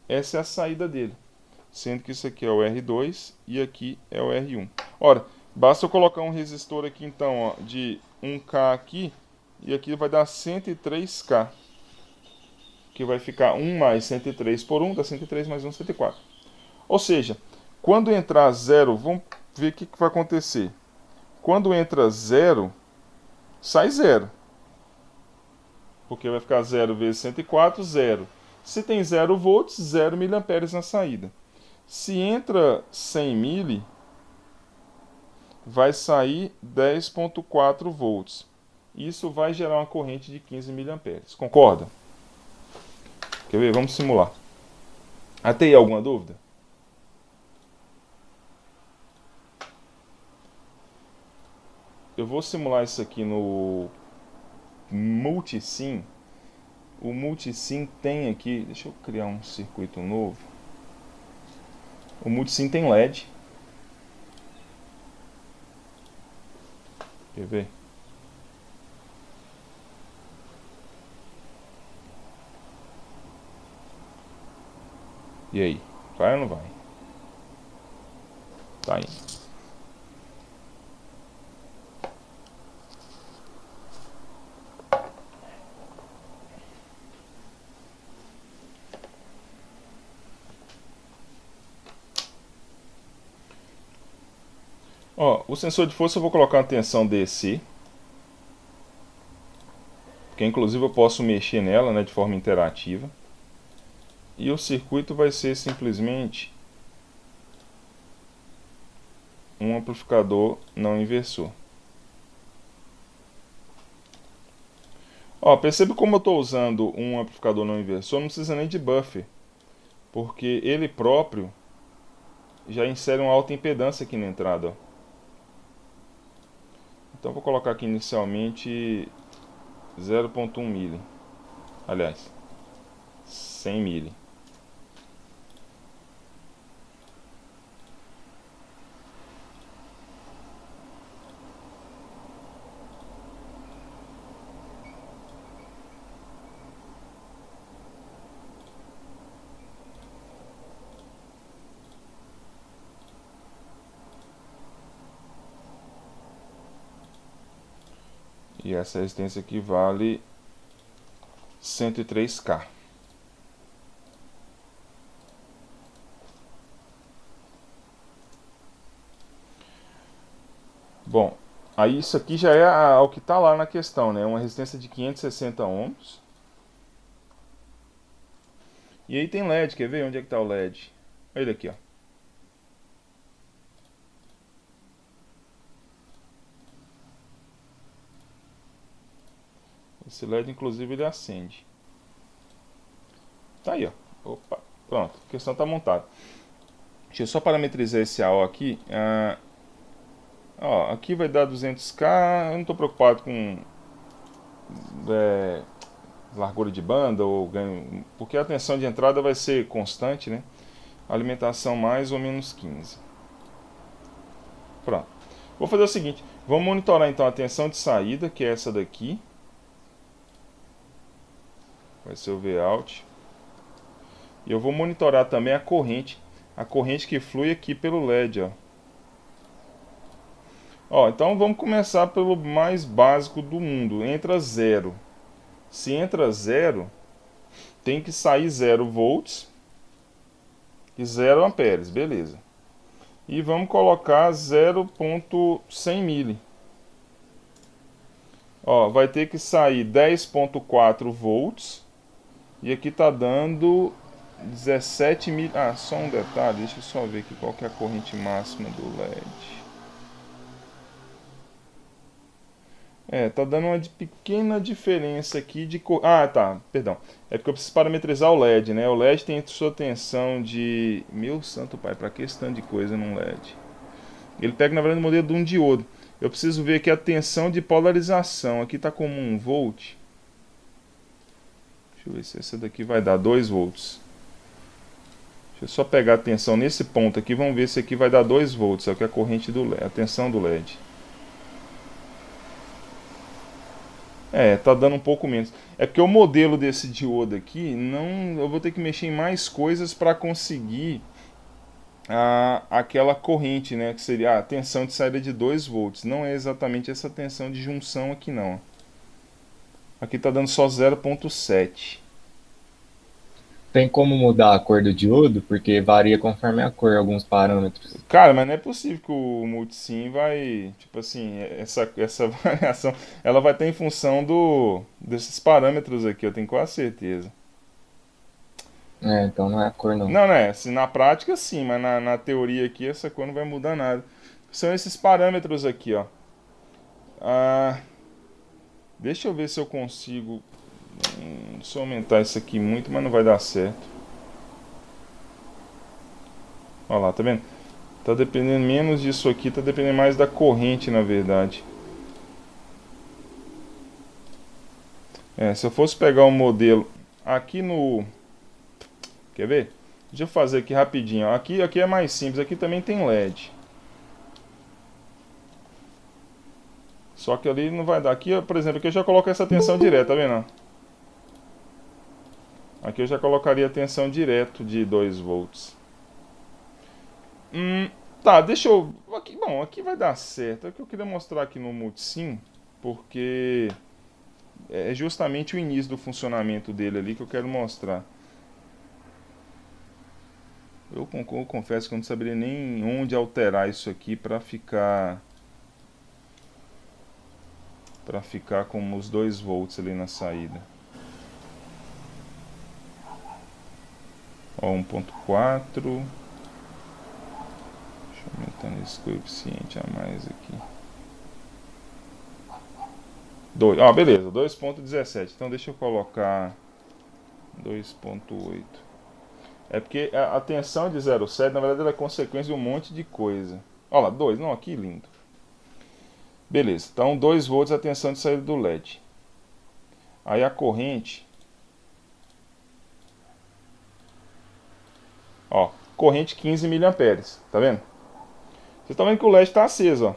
Essa é a saída dele. Sendo que isso aqui é o R2 e aqui é o R1. Ora, basta eu colocar um resistor aqui, então, ó, de 1K aqui. E aqui vai dar 103K. Que vai ficar 1 mais 103 por 1, dá 103 mais 1, 104. Ou seja, quando entrar 0, vamos ver o que vai acontecer. Quando entra 0, sai 0. Porque vai ficar 0 vezes 104, 0. Se tem 0 volts, 0 miliamperes na saída. Se entra 100 mil, vai sair 10,4 volts. Isso vai gerar uma corrente de 15 miliamperes. Concorda? Quer ver? Vamos simular. Até aí, alguma dúvida? Eu vou simular isso aqui no Multisim. O Multisim tem aqui... Deixa eu criar um circuito novo. O Multisim tem LED. Quer ver? E aí? Vai ou não vai? Tá indo. Ó, o sensor de força eu vou colocar uma tensão DC. Que inclusive eu posso mexer nela, né, de forma interativa. E o circuito vai ser simplesmente um amplificador não inversor. Ó, percebe como eu estou usando um amplificador não inversor, não precisa nem de buffer, porque ele próprio já insere uma alta impedância aqui na entrada. Ó. Então vou colocar aqui inicialmente 0.1 mili, aliás, 100 mili. E essa resistência aqui vale 103K. Bom, aí isso aqui já é o que está lá na questão, né? Uma resistência de 560 ohms. E aí tem LED, quer ver onde é que está o LED? Olha ele aqui, ó. Esse LED, inclusive, ele acende. Tá aí, ó. Opa, pronto. A questão tá montada. Deixa eu só parametrizar esse AO aqui. Ó, aqui vai dar 200K. Eu não estou preocupado com largura de banda ou ganho, porque a tensão de entrada vai ser constante, né? Alimentação mais ou menos 15. Pronto. Vou fazer o seguinte. Vamos monitorar então a tensão de saída, que é essa daqui. Vai ser o Vout. E eu vou monitorar também a corrente que flui aqui pelo LED, ó. Ó, então vamos começar pelo mais básico do mundo. Entra 0. Se entra 0, tem que sair 0 volts e 0 amperes, beleza. E vamos colocar 0.100 mili. Ó, vai ter que sair 10.4 volts. E aqui tá dando 17 mil. Ah, só um detalhe, deixa eu só ver aqui qual que é a corrente máxima do LED. Tá dando uma pequena diferença aqui de cor. Ah, tá, perdão. É porque eu preciso parametrizar o LED, né? O LED tem sua tensão de. Meu santo pai, pra que esse tanto de coisa num LED? Ele pega, na verdade, o modelo de um diodo. Eu preciso ver aqui a tensão de polarização. Aqui tá como 1 volt. Deixa eu ver se essa daqui vai dar 2 volts. Deixa eu só pegar a tensão nesse ponto aqui. Vamos ver se aqui vai dar 2 volts. É o que é a corrente do LED, a tensão do LED. Tá dando um pouco menos. É porque o modelo desse diodo aqui, não, eu vou ter que mexer em mais coisas para conseguir aquela corrente, né? Que seria a tensão de saída de 2 volts. Não é exatamente essa tensão de junção aqui não. Aqui está dando só 0.7. Tem como mudar a cor do diodo? Porque varia conforme a cor, alguns parâmetros. Cara, mas não é possível que o multisim vai, tipo assim, essa variação, ela vai ter em função desses parâmetros aqui, eu tenho quase certeza. Então não é a cor não. Não, né? Assim, na prática sim, mas na teoria aqui essa cor não vai mudar nada. São esses parâmetros aqui, ó. Deixa eu ver se eu consigo. Deixa eu aumentar isso aqui muito, mas não vai dar certo. Olha lá, tá vendo? Tá dependendo menos disso aqui, tá dependendo mais da corrente, na verdade. Se eu fosse pegar um modelo aqui no... Quer ver? Deixa eu fazer aqui rapidinho. Aqui é mais simples, aqui também tem LED. Só que ali não vai dar. Aqui, por exemplo, aqui eu já coloco essa tensão direta, tá vendo? Aqui eu já colocaria a tensão direto de 2 volts. Tá, deixa eu... Aqui vai dar certo. É o que eu queria mostrar aqui no multisim, porque é justamente o início do funcionamento dele ali que eu quero mostrar. Eu confesso que eu não saberia nem onde alterar isso aqui para ficar com os 2 volts ali na saída. Ó, 1.4. Deixa eu aumentar botando esse coeficiente a mais aqui. 2, ah, beleza, 2.17. Então deixa eu colocar 2.8. É porque a tensão de 0,7 na verdade ela é consequência de um monte de coisa. Olha lá, 2, não, aqui lindo. Beleza, então 2 volts a tensão de saída do LED. Aí a corrente, ó, corrente 15 mA, tá vendo? Vocês estão vendo que o LED está aceso, ó.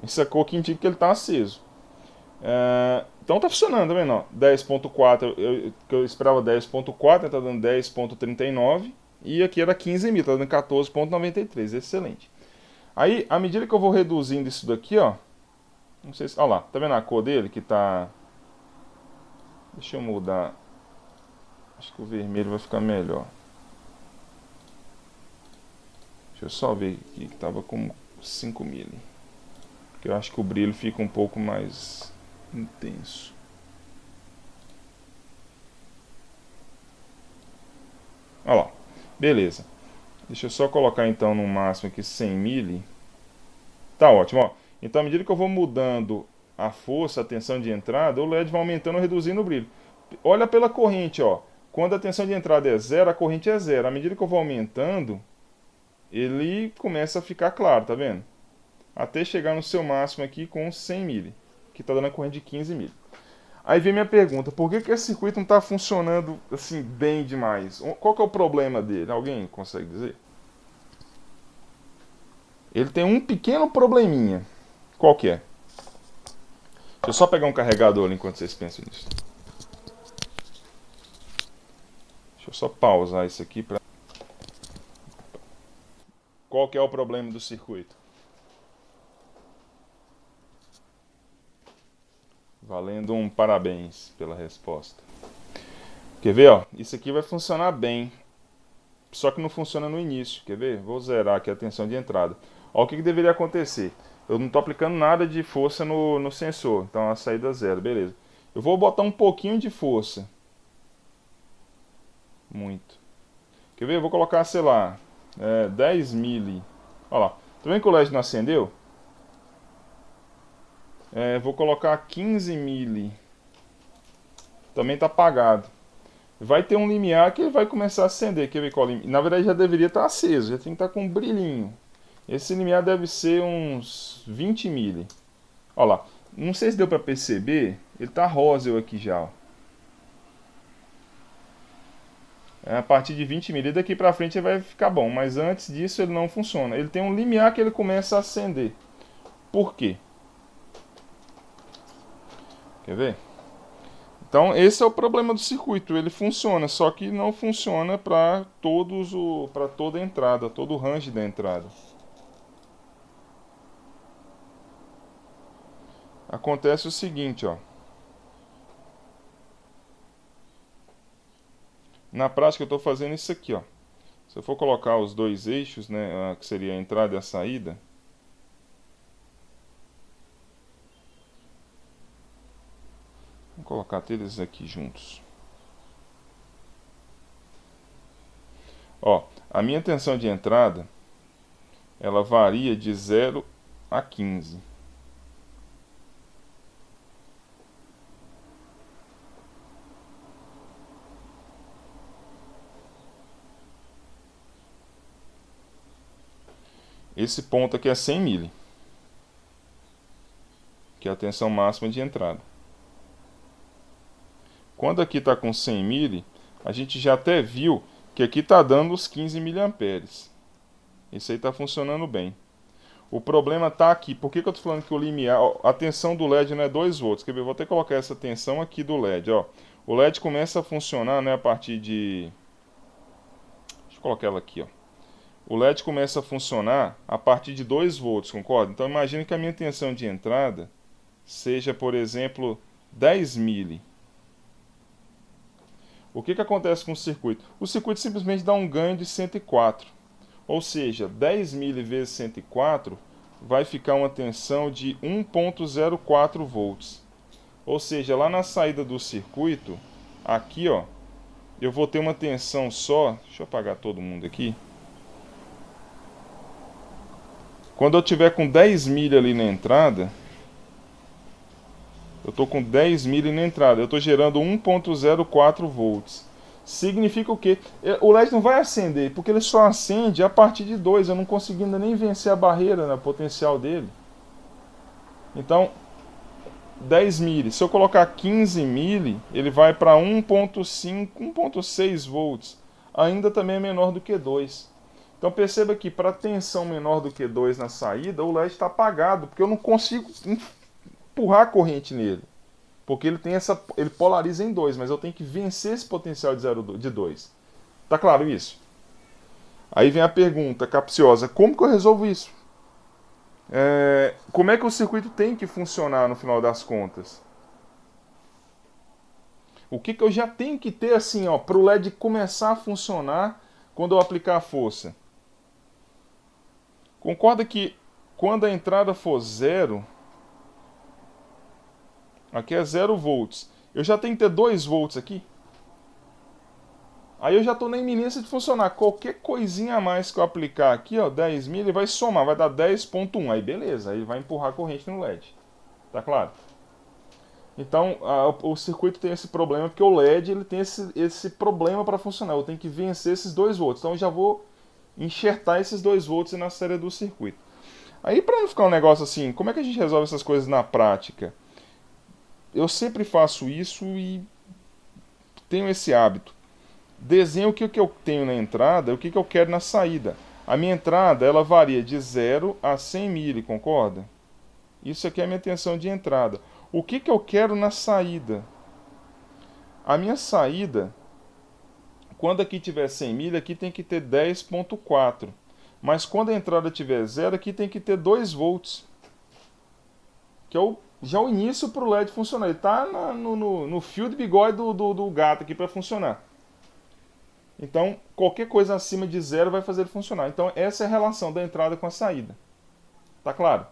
Essa cor que indica que ele está aceso. Então tá funcionando, tá vendo? 10.4, que eu esperava 10.4, tá dando 10.39. E aqui era 15 mil, tá dando 14.93, excelente. Aí, à medida que eu vou reduzindo isso daqui, ó. Não sei se... Olha lá, tá vendo a cor dele que tá... Deixa eu mudar. Acho que o vermelho vai ficar melhor. Deixa eu só ver aqui que tava com 5 mil. Porque eu acho que o brilho fica um pouco mais intenso. Olha lá, beleza. Deixa eu só colocar então no máximo aqui 100 mil. Tá ótimo, ó. Então à medida que eu vou mudando a força, a tensão de entrada, o LED vai aumentando ou reduzindo o brilho. Olha pela corrente, ó. Quando a tensão de entrada é 0, a corrente é 0. À medida que eu vou aumentando, ele começa a ficar claro, tá vendo? Até chegar no seu máximo aqui com 100 mil, que está dando a corrente de 15 mil. Aí vem minha pergunta, por que esse circuito não está funcionando assim bem demais? Qual que é o problema dele? Alguém consegue dizer? Ele tem um pequeno probleminha. Qual que é? Deixa eu só pegar um carregador ali enquanto vocês pensam nisso. Deixa eu só pausar isso aqui para... Qual que é o problema do circuito? Valendo um parabéns pela resposta. Quer ver, ó? Isso aqui vai funcionar bem. Só que não funciona no início. Quer ver? Vou zerar aqui a tensão de entrada. Ó, o que deveria acontecer? Eu não estou aplicando nada de força no sensor. Então a saída é 0, beleza. Eu vou botar um pouquinho de força. Muito. Quer ver? Eu vou colocar, sei lá, 10 mil. Olha lá. Tá vendo que o LED não acendeu? Vou colocar 15 mil. Também está apagado. Vai ter um limiar que ele vai começar a acender. Quer ver qual limiar? Na verdade já deveria estar aceso. Já tem que estar com um brilhinho. Esse limiar deve ser uns 20 mil. Olha lá. Não sei se deu para perceber. Ele está rosa aqui já. Ó. A partir de 20 mil. E daqui para frente ele vai ficar bom. Mas antes disso ele não funciona. Ele tem um limiar que ele começa a acender. Por quê? Quer ver? Então esse é o problema do circuito, ele funciona, só que não funciona para toda a entrada, todo o range da entrada. Acontece o seguinte, ó. Na prática eu estou fazendo isso aqui, ó. Se eu for colocar os dois eixos, né, que seria a entrada e a saída, vou colocar eles aqui juntos. Ó, a minha tensão de entrada, ela varia de 0 a 15. Esse ponto aqui é 100 mil, que é a tensão máxima de entrada. Quando aqui está com 100 mil, a gente já até viu que aqui está dando os 15 miliamperes. Isso aí está funcionando bem. O problema está aqui. Por que eu estou falando que o limiar... a tensão do LED não é 2 volts. Quer ver? Eu vou até colocar essa tensão aqui do LED. Ó. O LED começa a funcionar, né, a partir de... Deixa eu colocar ela aqui. Ó. O LED começa a funcionar a partir de 2 volts, concorda? Então imagine que a minha tensão de entrada seja, por exemplo, 10 mil. O que acontece com o circuito? O circuito simplesmente dá um ganho de 104. Ou seja, 10 mil vezes 104 vai ficar uma tensão de 1.04 volts. Ou seja, lá na saída do circuito, aqui ó, eu vou ter uma tensão só. Deixa eu apagar todo mundo aqui. Quando eu tiver com 10 milha ali na entrada, eu estou com 10 milha na entrada, eu estou gerando 1.04 volts. Significa o quê? O LED não vai acender, porque ele só acende a partir de 2. Eu não consigo ainda nem vencer a barreira, né, potencial dele. Então, 10 mili. Se eu colocar 15 mili, ele vai para 1.5, 1.6 volts. Ainda também é menor do que 2. Então perceba que para tensão menor do que 2 na saída, o LED está apagado, porque eu não consigo empurrar a corrente nele. Porque ele tem ele polariza em 2, mas eu tenho que vencer esse potencial de 2. Tá claro isso? Aí vem a pergunta capciosa: como que eu resolvo isso? Como é que o circuito tem que funcionar no final das contas? O que eu já tenho que ter assim, ó, para o LED começar a funcionar quando eu aplicar a força? Concorda que quando a entrada for 0, aqui é 0 volts, eu já tenho que ter 2 volts aqui? Aí eu já estou na iminência de funcionar. Qualquer coisinha a mais que eu aplicar aqui, ó, 10 mil, ele vai somar, vai dar 10.1. Aí beleza, aí vai empurrar a corrente no LED. Tá claro? Então o circuito tem esse problema, porque o LED ele tem esse problema para funcionar. Eu tenho que vencer esses 2 volts. Então eu já vou enxertar esses 2 volts na série do circuito. Aí para não ficar um negócio assim, como é que a gente resolve essas coisas na prática? Eu sempre faço isso e tenho esse hábito. Desenho o que eu tenho na entrada e o que eu quero na saída. A minha entrada ela varia de 0 a 100 mili, concorda? Isso aqui é a minha tensão de entrada. O que eu quero na saída? A minha saída, quando aqui tiver 100 mili, aqui tem que ter 10.4. Mas quando a entrada tiver 0, aqui tem que ter 2 volts. Que é já o início para o LED funcionar. Ele está no fio de bigode do gato aqui para funcionar. Então, qualquer coisa acima de 0 vai fazer ele funcionar. Então, essa é a relação da entrada com a saída. Tá claro?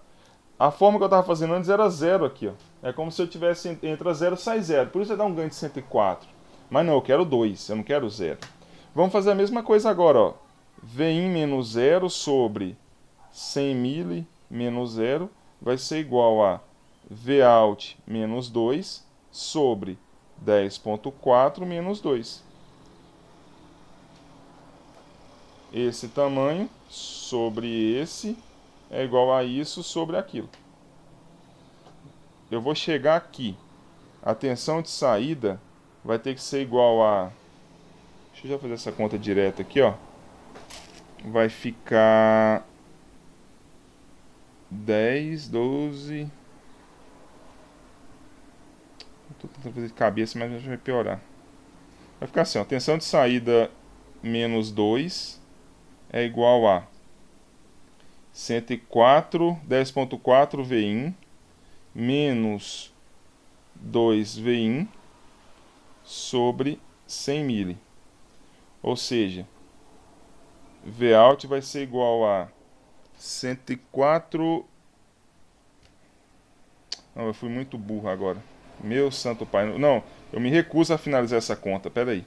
A forma que eu estava fazendo antes era 0 aqui. Ó. É como se eu tivesse, entra 0 sai 0. Por isso vai dar um ganho de 104. Mas não, eu quero 2, eu não quero 0. Vamos fazer a mesma coisa agora. Ó. Vin menos 0 sobre 100 mili menos 0 vai ser igual a Vout menos 2 sobre 10.4 menos 2. Esse tamanho sobre esse é igual a isso sobre aquilo. Eu vou chegar aqui. A tensão de saída vai ter que ser igual a... Deixa eu já fazer essa conta direta aqui, ó. Vai ficar 10, 12... Estou tentando fazer de cabeça, mas vai piorar. Vai ficar assim, ó. Tensão de saída menos 2 é igual a 104, 10.4 Vin menos 2 Vin sobre 100 mili. Ou seja, Vout vai ser igual a 104... Não, eu fui muito burro agora. Meu santo pai. Não, eu me recuso a finalizar essa conta. Pera aí.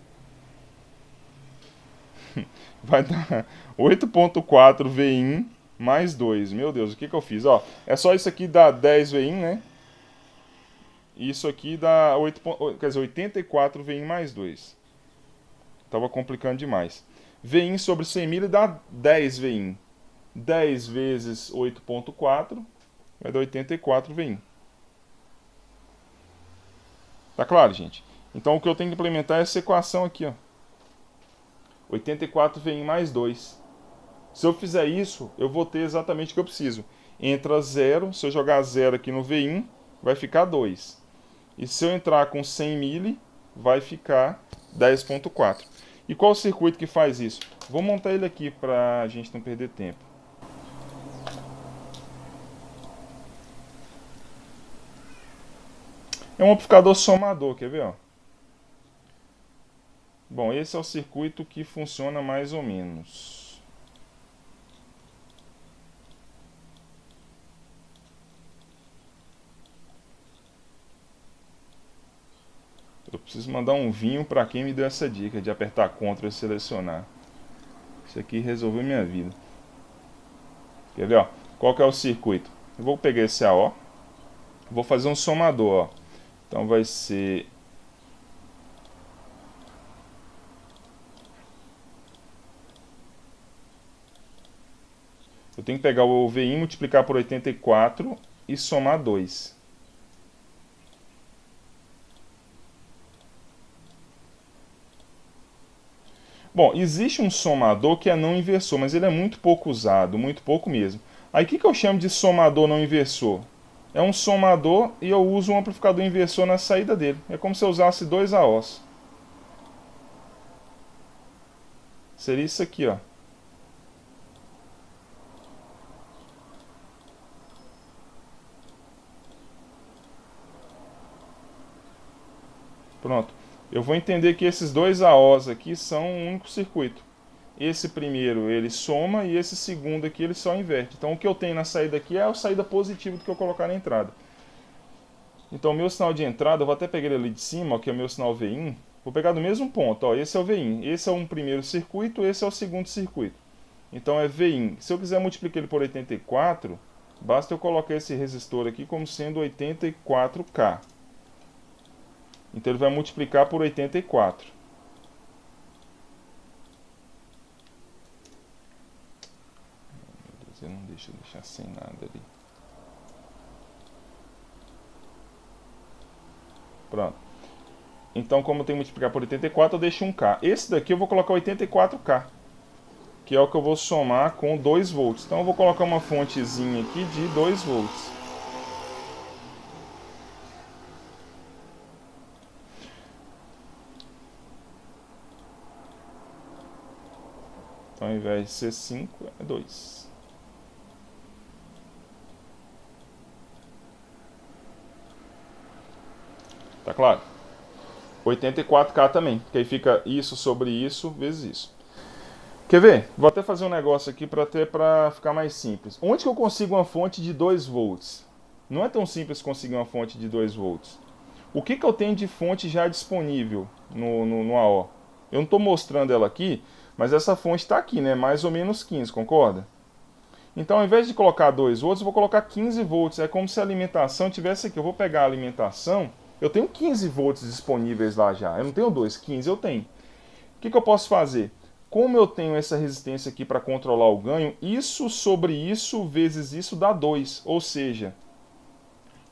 Vai dar 8.4 Vin mais 2. Meu Deus, o que eu fiz? Ó, é só isso aqui dar 10 Vin, né? Isso aqui dá 84 Vin mais 2. Tava complicando demais. Vin sobre 100 mil dá 10 Vin. 10 vezes 8.4 vai dar 84 Vin. Tá claro, gente? Então o que eu tenho que implementar é essa equação aqui, ó. 84 Vin mais 2. Se eu fizer isso, eu vou ter exatamente o que eu preciso. Entra 0, se eu jogar 0 aqui no Vin, vai ficar 2. E se eu entrar com 100 mili, vai ficar 10.4. E qual o circuito que faz isso? Vou montar ele aqui para a gente não perder tempo. É um amplificador somador, quer ver? Ó? Bom, esse é o circuito que funciona mais ou menos. Eu preciso mandar um vinho para quem me deu essa dica de apertar Ctrl e selecionar. Isso aqui resolveu minha vida. Quer ver? Ó? Qual que é o circuito? Eu vou pegar esse AO, vou fazer um somador, ó. Então vai ser... Eu tenho que pegar o VIN, multiplicar por 84 e somar 2. Bom, existe um somador que é não inversor, mas ele é muito pouco usado, muito pouco mesmo. Aí o que eu chamo de somador não inversor? É um somador e eu uso um amplificador inversor na saída dele. É como se eu usasse dois AOs. Seria isso aqui, ó. Pronto. Eu vou entender que esses dois AOs aqui são um único circuito. Esse primeiro ele soma e esse segundo aqui ele só inverte. Então o que eu tenho na saída aqui é a saída positiva do que eu colocar na entrada. Então o meu sinal de entrada, eu vou até pegar ele ali de cima, ó, que é o meu sinal VIN. Vou pegar do mesmo ponto, ó, esse é o VIN. Esse é um primeiro circuito, esse é o segundo circuito. Então é VIN. Se eu quiser multiplicar ele por 84, basta eu colocar esse resistor aqui como sendo 84K. Então ele vai multiplicar por 84. Meu Deus, eu não deixo deixar sem nada ali. Pronto. Então, como eu tenho que multiplicar por 84, eu deixo 1K. Esse daqui eu vou colocar 84K, que é o que eu vou somar com 2 volts. Então eu vou colocar uma fontezinha aqui de 2 volts. Então, ao invés de ser 5, é 2. Tá claro? 84K também, que aí fica isso sobre isso vezes isso. Quer ver? Vou até fazer um negócio aqui para ficar mais simples. Onde que eu consigo uma fonte de 2 volts? Não é tão simples conseguir uma fonte de 2 volts. O que eu tenho de fonte já disponível no AO? Eu não estou mostrando ela aqui, mas essa fonte está aqui, né? Mais ou menos 15, concorda? Então, ao invés de colocar 2 volts, eu vou colocar 15 volts. É como se a alimentação tivesse aqui. Eu vou pegar a alimentação, eu tenho 15 volts disponíveis lá já. Eu não tenho 2, 15 eu tenho. O que eu posso fazer? Como eu tenho essa resistência aqui para controlar o ganho, isso sobre isso vezes isso dá 2. Ou seja,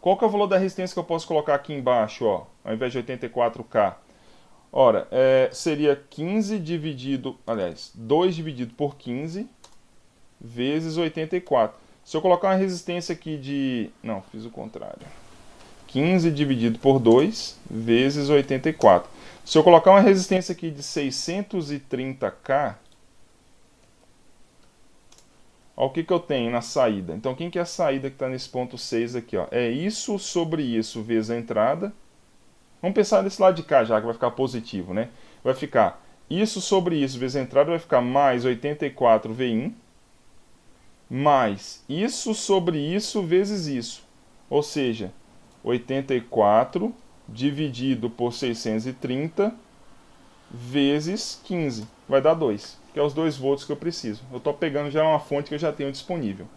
qual que é o valor da resistência que eu posso colocar aqui embaixo, ó, ao invés de 84K? Ora, seria 15 dividido, aliás, 2 dividido por 15 vezes 84. Se eu colocar uma resistência aqui de... Não, fiz o contrário. 15 dividido por 2 vezes 84. Se eu colocar uma resistência aqui de 630K, olha o que eu tenho na saída. Então, quem que é a saída que está nesse ponto 6 aqui? Ó? É isso sobre isso vezes a entrada. Vamos pensar desse lado de cá já, que vai ficar positivo, né? Vai ficar isso sobre isso vezes a entrada, vai ficar mais 84 VIN, mais isso sobre isso vezes isso. Ou seja, 84 dividido por 630 vezes 15. Vai dar 2, que é os 2 volts que eu preciso. Eu estou pegando já uma fonte que eu já tenho disponível.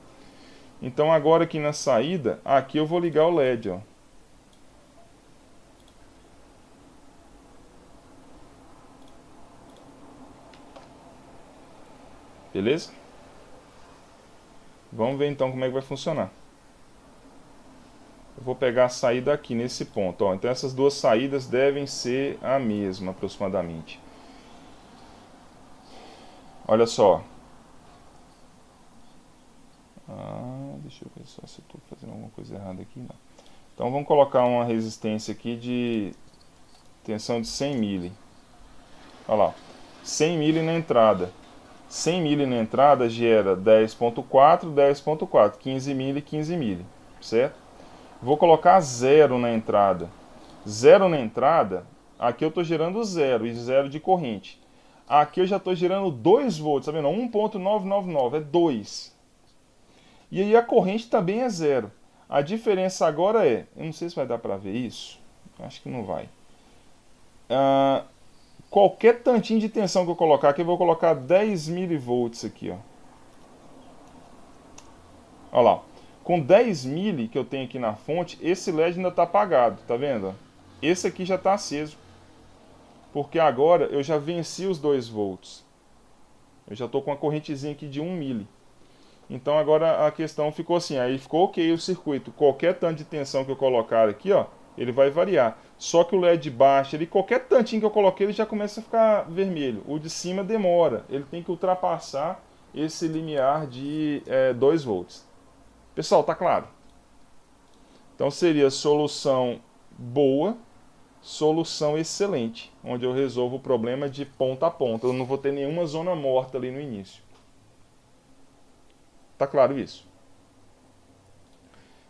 Então agora aqui na saída, aqui eu vou ligar o LED, ó. Beleza? Vamos ver então como é que vai funcionar. Eu vou pegar a saída aqui nesse ponto, ó. Então essas duas saídas devem ser a mesma aproximadamente. Olha só. Deixa eu ver só se eu estou fazendo alguma coisa errada aqui. Não. Então vamos colocar uma resistência aqui de tensão de 100 mili. Olha lá, 100 mili na entrada. 100 mili na entrada gera 10.4, 10.4, 15 mili, 15 mili, certo? Vou colocar 0 na entrada. 0 na entrada, aqui eu estou gerando 0 e 0 de corrente. Aqui eu já estou gerando 2 volts, tá vendo? 1.999 é 2. E aí a corrente também é 0. A diferença agora é, eu não sei se vai dar para ver isso, acho que não vai. Qualquer tantinho de tensão que eu colocar aqui, eu vou colocar 10 milivolts aqui, ó. Olha lá. Com 10 mili que eu tenho aqui na fonte, esse LED ainda está apagado, tá vendo? Esse aqui já está aceso. Porque agora eu já venci os 2 volts. Eu já estou com uma correntezinha aqui de 1 mili. Então agora a questão ficou assim, aí ficou ok o circuito. Qualquer tanto de tensão que eu colocar aqui, ó, ele vai variar. Só que o LED baixo, ele, qualquer tantinho que eu coloquei, ele já começa a ficar vermelho. O de cima demora, ele tem que ultrapassar esse limiar de 2 volts. Pessoal, tá claro? Então seria solução boa, solução excelente, onde eu resolvo o problema de ponta a ponta. Eu não vou ter nenhuma zona morta ali no início. Tá claro isso?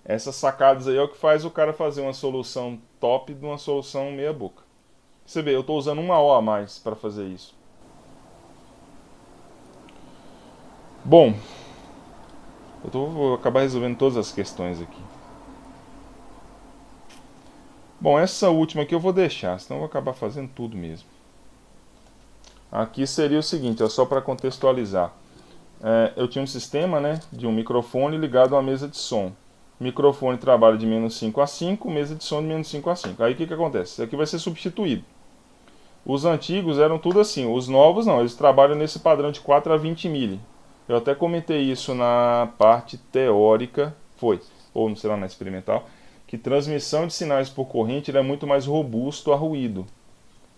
Essas sacadas aí é o que faz o cara fazer uma solução top de uma solução meia boca. Você vê, eu estou usando 1 hora a mais para fazer isso. Bom, vou acabar resolvendo todas as questões aqui. Bom, essa última aqui eu vou deixar, senão eu vou acabar fazendo tudo mesmo. Aqui seria o seguinte, ó, só para contextualizar. Eu tinha um sistema, né, de um microfone ligado a uma mesa de som. O microfone trabalha de menos 5 a 5, mesa de som de menos 5 a 5. Aí o que acontece? Isso aqui vai ser substituído. Os antigos eram tudo assim, os novos não, eles trabalham nesse padrão de 4 a 20 mili. Eu até comentei isso na parte teórica, ou não sei lá, na experimental, que transmissão de sinais por corrente ele é muito mais robusto a ruído.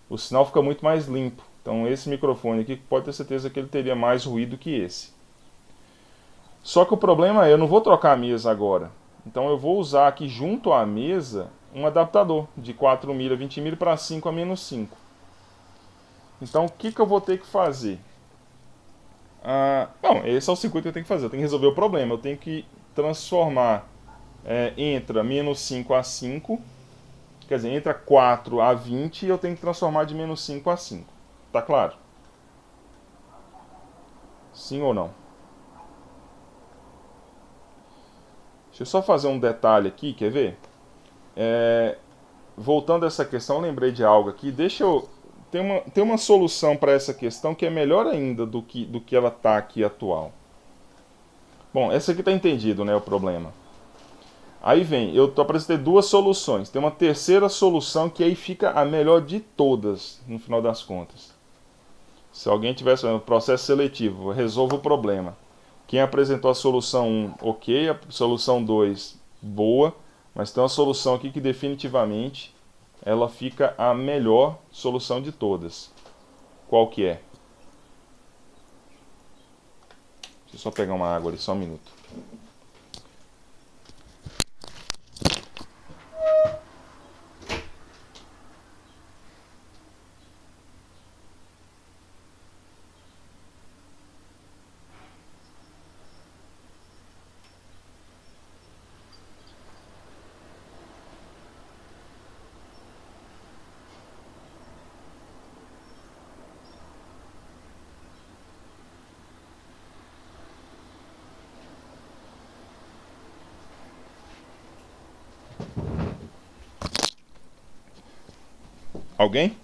O sinal fica muito mais limpo. Então esse microfone aqui pode ter certeza que ele teria mais ruído que esse. Só que o problema é, eu não vou trocar a mesa agora. Então eu vou usar aqui junto à mesa um adaptador de 4 mili a 20 mili para 5 a menos 5. Então o que eu vou ter que fazer? Bom, esse é o circuito que eu tenho que fazer. Eu tenho que resolver o problema. Eu tenho que transformar entra menos 5 a 5. Quer dizer, entra 4 a 20 e eu tenho que transformar de menos 5 a 5. Tá claro? Sim ou não? Deixa eu só fazer um detalhe aqui, quer ver? Voltando a essa questão, eu lembrei de algo aqui. Tem uma solução para essa questão que é melhor ainda do que ela está aqui atual. Bom, essa aqui está entendido, né, o problema. Aí vem, eu apresentei 2 soluções. Tem uma terceira solução que aí fica a melhor de todas, no final das contas. Se alguém tivesse um processo seletivo, resolva o problema. Quem apresentou a solução 1, ok. A solução 2, boa. Mas tem uma solução aqui que definitivamente ela fica a melhor solução de todas. Qual que é? Deixa eu só pegar uma água ali, só um minuto. Alguém?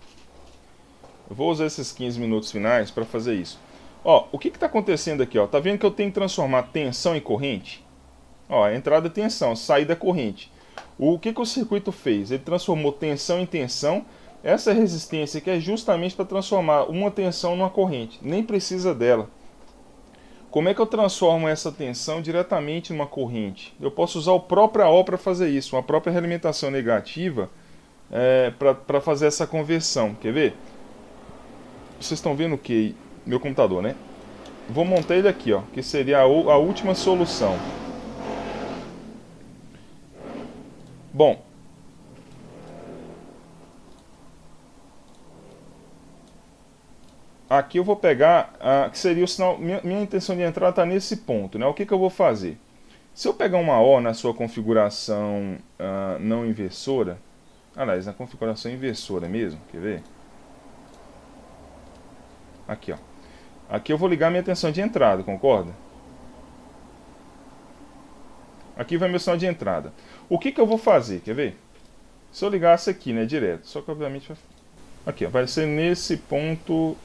Eu vou usar esses 15 minutos finais para fazer isso. Ó, o que está acontecendo aqui? Ó? Tá vendo que eu tenho que transformar tensão em corrente? Ó, entrada é tensão, saída é corrente. O que o circuito fez? Ele transformou tensão em tensão. Essa resistência aqui é justamente para transformar uma tensão numa corrente. Nem precisa dela. Como é que eu transformo essa tensão diretamente numa corrente? Eu posso usar o próprio AO para fazer isso, uma própria realimentação negativa para fazer essa conversão. Quer ver? Vocês estão vendo o que? Meu computador, né? Vou montar ele aqui, ó, que seria a última solução. Bom, aqui eu vou pegar, que seria o sinal, minha intenção de entrada está nesse ponto, né? O que eu vou fazer? Se eu pegar uma O na sua configuração não inversora, aliás, na configuração inversora mesmo, quer ver? Aqui, ó. Aqui eu vou ligar minha tensão de entrada, concorda? Aqui vai meu sinal de entrada. O que eu vou fazer, quer ver? Se eu ligasse aqui, né, direto, só que obviamente vai... Aqui, ó, vai ser nesse ponto...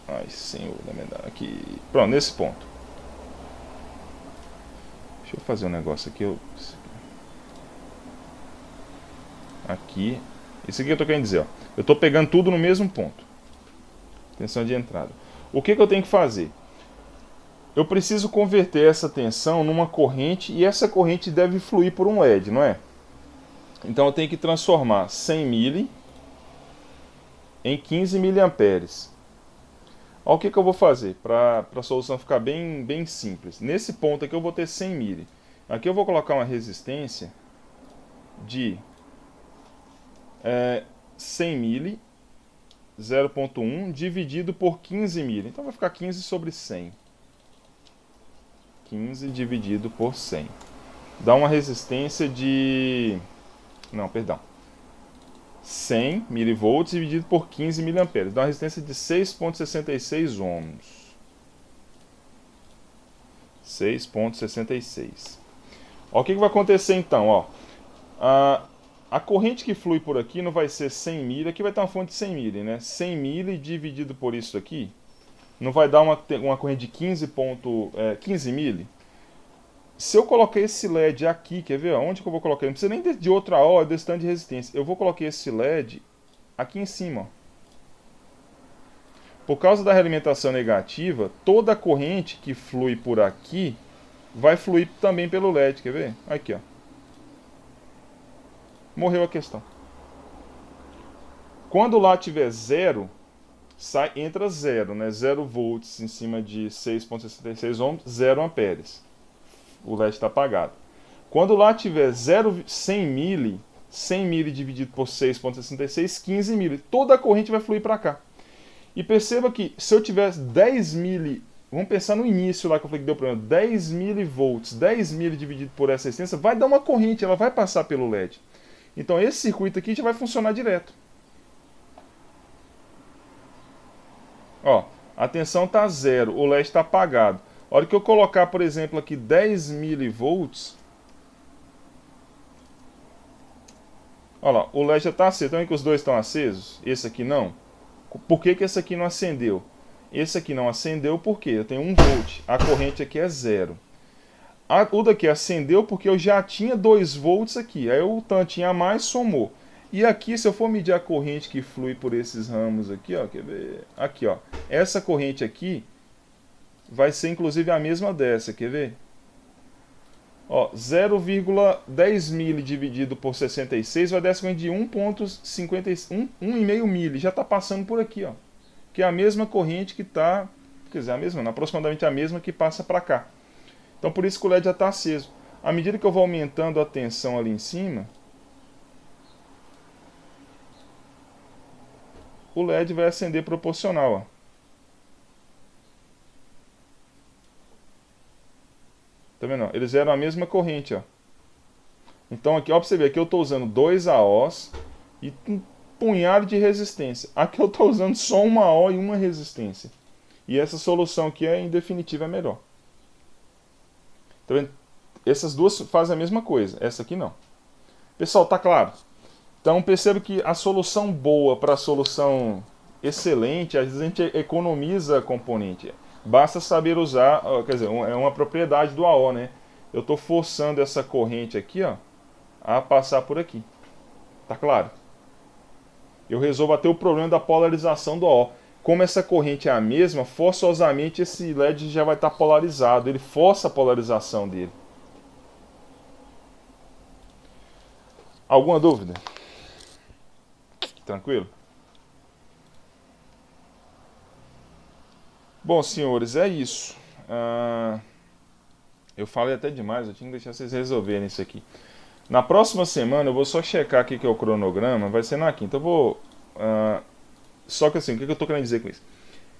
Ai, senhor da medalha, aqui... Pronto, nesse ponto. Deixa eu fazer um negócio aqui. Aqui. Isso aqui eu tô querendo dizer, ó. Eu tô pegando tudo no mesmo ponto. Tensão de entrada. O que eu tenho que fazer? Eu preciso converter essa tensão numa corrente e essa corrente deve fluir por um LED, não é? Então eu tenho que transformar 100 mili em 15 miliamperes. Olha o que eu vou fazer para a solução ficar bem simples. Nesse ponto aqui eu vou ter 100 mili. Aqui eu vou colocar uma resistência de 100 mili, 0,1 dividido por 15 mili. Então vai ficar 15 sobre 100. 15 dividido por 100. Dá uma resistência de... Não, perdão. 100 milivolts dividido por 15 miliamperes. Dá uma resistência de 6,66 ohms. 6,66. Ó, o que vai acontecer então? Ó, a corrente que flui por aqui não vai ser 100 mili. Aqui vai ter uma fonte de 100 mili, né? 100 mili dividido por isso aqui não vai dar uma corrente de 15 mili. Se eu colocar esse LED aqui, quer ver? Onde que eu vou colocar? Não precisa nem de outra hora, desse tanto de resistência. Eu vou colocar esse LED aqui em cima. Ó. Por causa da realimentação negativa, toda a corrente que flui por aqui vai fluir também pelo LED. Quer ver? Aqui, ó. Morreu a questão. Quando lá tiver zero, entra zero, né? 0 volts em cima de 6,66 ohms, 0 amperes. O LED está apagado. Quando lá tiver 100 mili, 100 mili dividido por 6,66, 15 mili. Toda a corrente vai fluir para cá. E perceba que se eu tivesse 10 mili, vamos pensar no início lá que eu falei que deu problema, 10 milivolts, 10 mili dividido por essa resistência, vai dar uma corrente, ela vai passar pelo LED. Então esse circuito aqui já vai funcionar direto. Ó, a tensão está zero, o LED está apagado. A hora que eu colocar, por exemplo, aqui 10 milivolts, olha lá, o LED já está aceso. Então é que os dois estão acesos? Esse aqui não? Por que esse aqui não acendeu? Esse aqui não acendeu porque eu tenho 1 volt, a corrente aqui é zero. O daqui acendeu porque eu já tinha 2 volts aqui, aí o tantinho a mais somou. E aqui, se eu for medir a corrente que flui por esses ramos aqui, ó, quer ver? Aqui, ó, essa corrente aqui vai ser inclusive a mesma dessa, quer ver? Ó, 0,10 mili dividido por 66 vai dar essa corrente de 1,5 mili, já está passando por aqui, ó. Que é a mesma corrente que está, quer dizer, a mesma, não, aproximadamente a mesma que passa para cá. Então por isso que o LED já está aceso. À medida que eu vou aumentando a tensão ali em cima, o LED vai acender proporcional, ó. Tá vendo? Eles eram a mesma corrente, ó. Então aqui, ó, pra você ver, aqui eu estou usando 2 AOs e um punhado de resistência. Aqui eu estou usando só uma AO e uma resistência. E essa solução aqui, em definitiva, é melhor. Tá vendo? Essas duas fazem a mesma coisa, essa aqui não. Pessoal, tá claro? Então perceba que a solução boa para a solução excelente, às vezes a gente economiza componente. Basta saber usar, quer dizer, é uma propriedade do AO, né? Eu estou forçando essa corrente aqui, ó, a passar por aqui. Tá claro? Eu resolvo até o problema da polarização do AO. Como essa corrente é a mesma, forçosamente esse LED já vai estar polarizado. Ele força a polarização dele. Alguma dúvida? Tranquilo? Bom, senhores, é isso. Eu falei até demais, eu tinha que deixar vocês resolverem isso aqui. Na próxima semana eu vou só checar aqui que é o cronograma, vai ser na quinta. Eu vou... só que assim, o que eu estou querendo dizer com isso?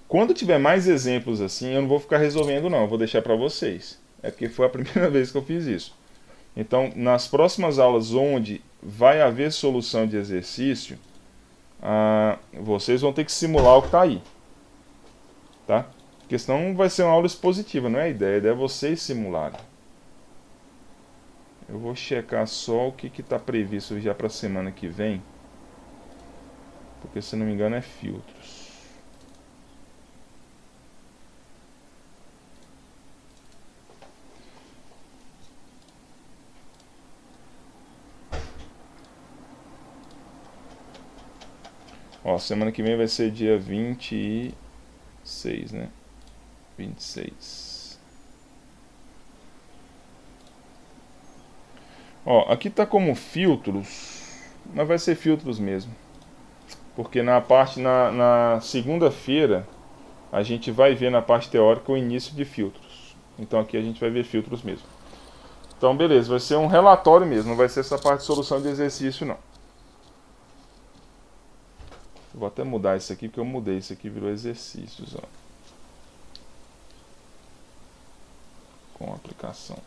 Quando tiver mais exemplos assim, eu não vou ficar resolvendo não, eu vou deixar para vocês. É porque foi a primeira vez que eu fiz isso. Então, nas próximas aulas onde vai haver solução de exercício, vocês vão ter que simular o que está aí. Tá? Porque senão vai ser uma aula expositiva, não é a ideia é vocês simularem. Eu vou checar só o que está previsto já para a semana que vem. Porque se não me engano é filtros. Ó, semana que vem vai ser dia 26, né? 26. Ó, aqui tá como filtros, mas vai ser filtros mesmo. Porque na segunda-feira a gente vai ver na parte teórica o início de filtros. Então aqui a gente vai ver filtros mesmo. Então beleza, vai ser um relatório mesmo, não vai ser essa parte de solução de exercício não. Vou até mudar isso aqui, porque eu mudei isso aqui, virou exercícios, ó. Com aplicação.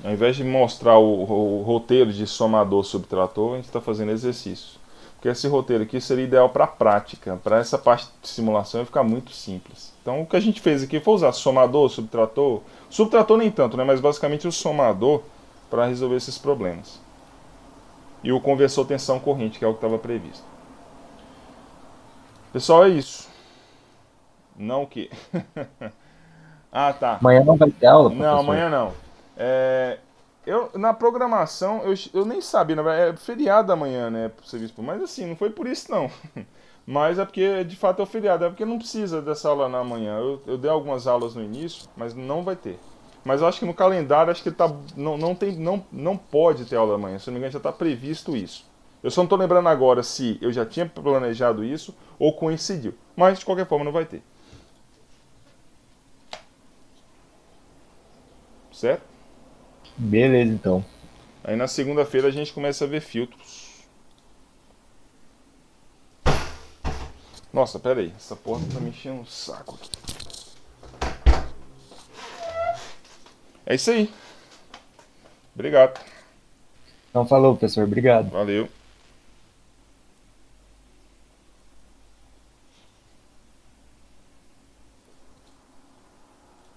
Ao invés de mostrar o roteiro de somador subtrator, a gente está fazendo exercício. Porque esse roteiro aqui seria ideal para a prática. Para essa parte de simulação vai ficar muito simples. Então o que a gente fez aqui foi usar somador, subtrator. Subtrator nem tanto, né? Mas basicamente o somador para resolver esses problemas. E o conversor tensão corrente, que é o que estava previsto. Pessoal, é isso. Não o quê? Ah, tá. Amanhã não vai ter aula, Não, professor? amanhã não. Na programação, eu nem sabia, na verdade, é feriado amanhã, né, pro serviço, mas assim, não foi por isso não. Mas é porque, de fato, é o feriado, é porque não precisa dessa aula na manhã. Eu dei algumas aulas no início, mas não vai ter. Mas eu acho que no calendário, acho que não pode ter aula amanhã, se não me engano já está previsto isso. Eu só não estou lembrando agora se eu já tinha planejado isso ou coincidiu. Mas, de qualquer forma, não vai ter. Certo? Beleza, então. Aí na segunda-feira a gente começa a ver filtros. Nossa, pera aí. Essa porta tá me enchendo o saco aqui. É isso aí. Obrigado. Então falou, professor. Obrigado. Valeu.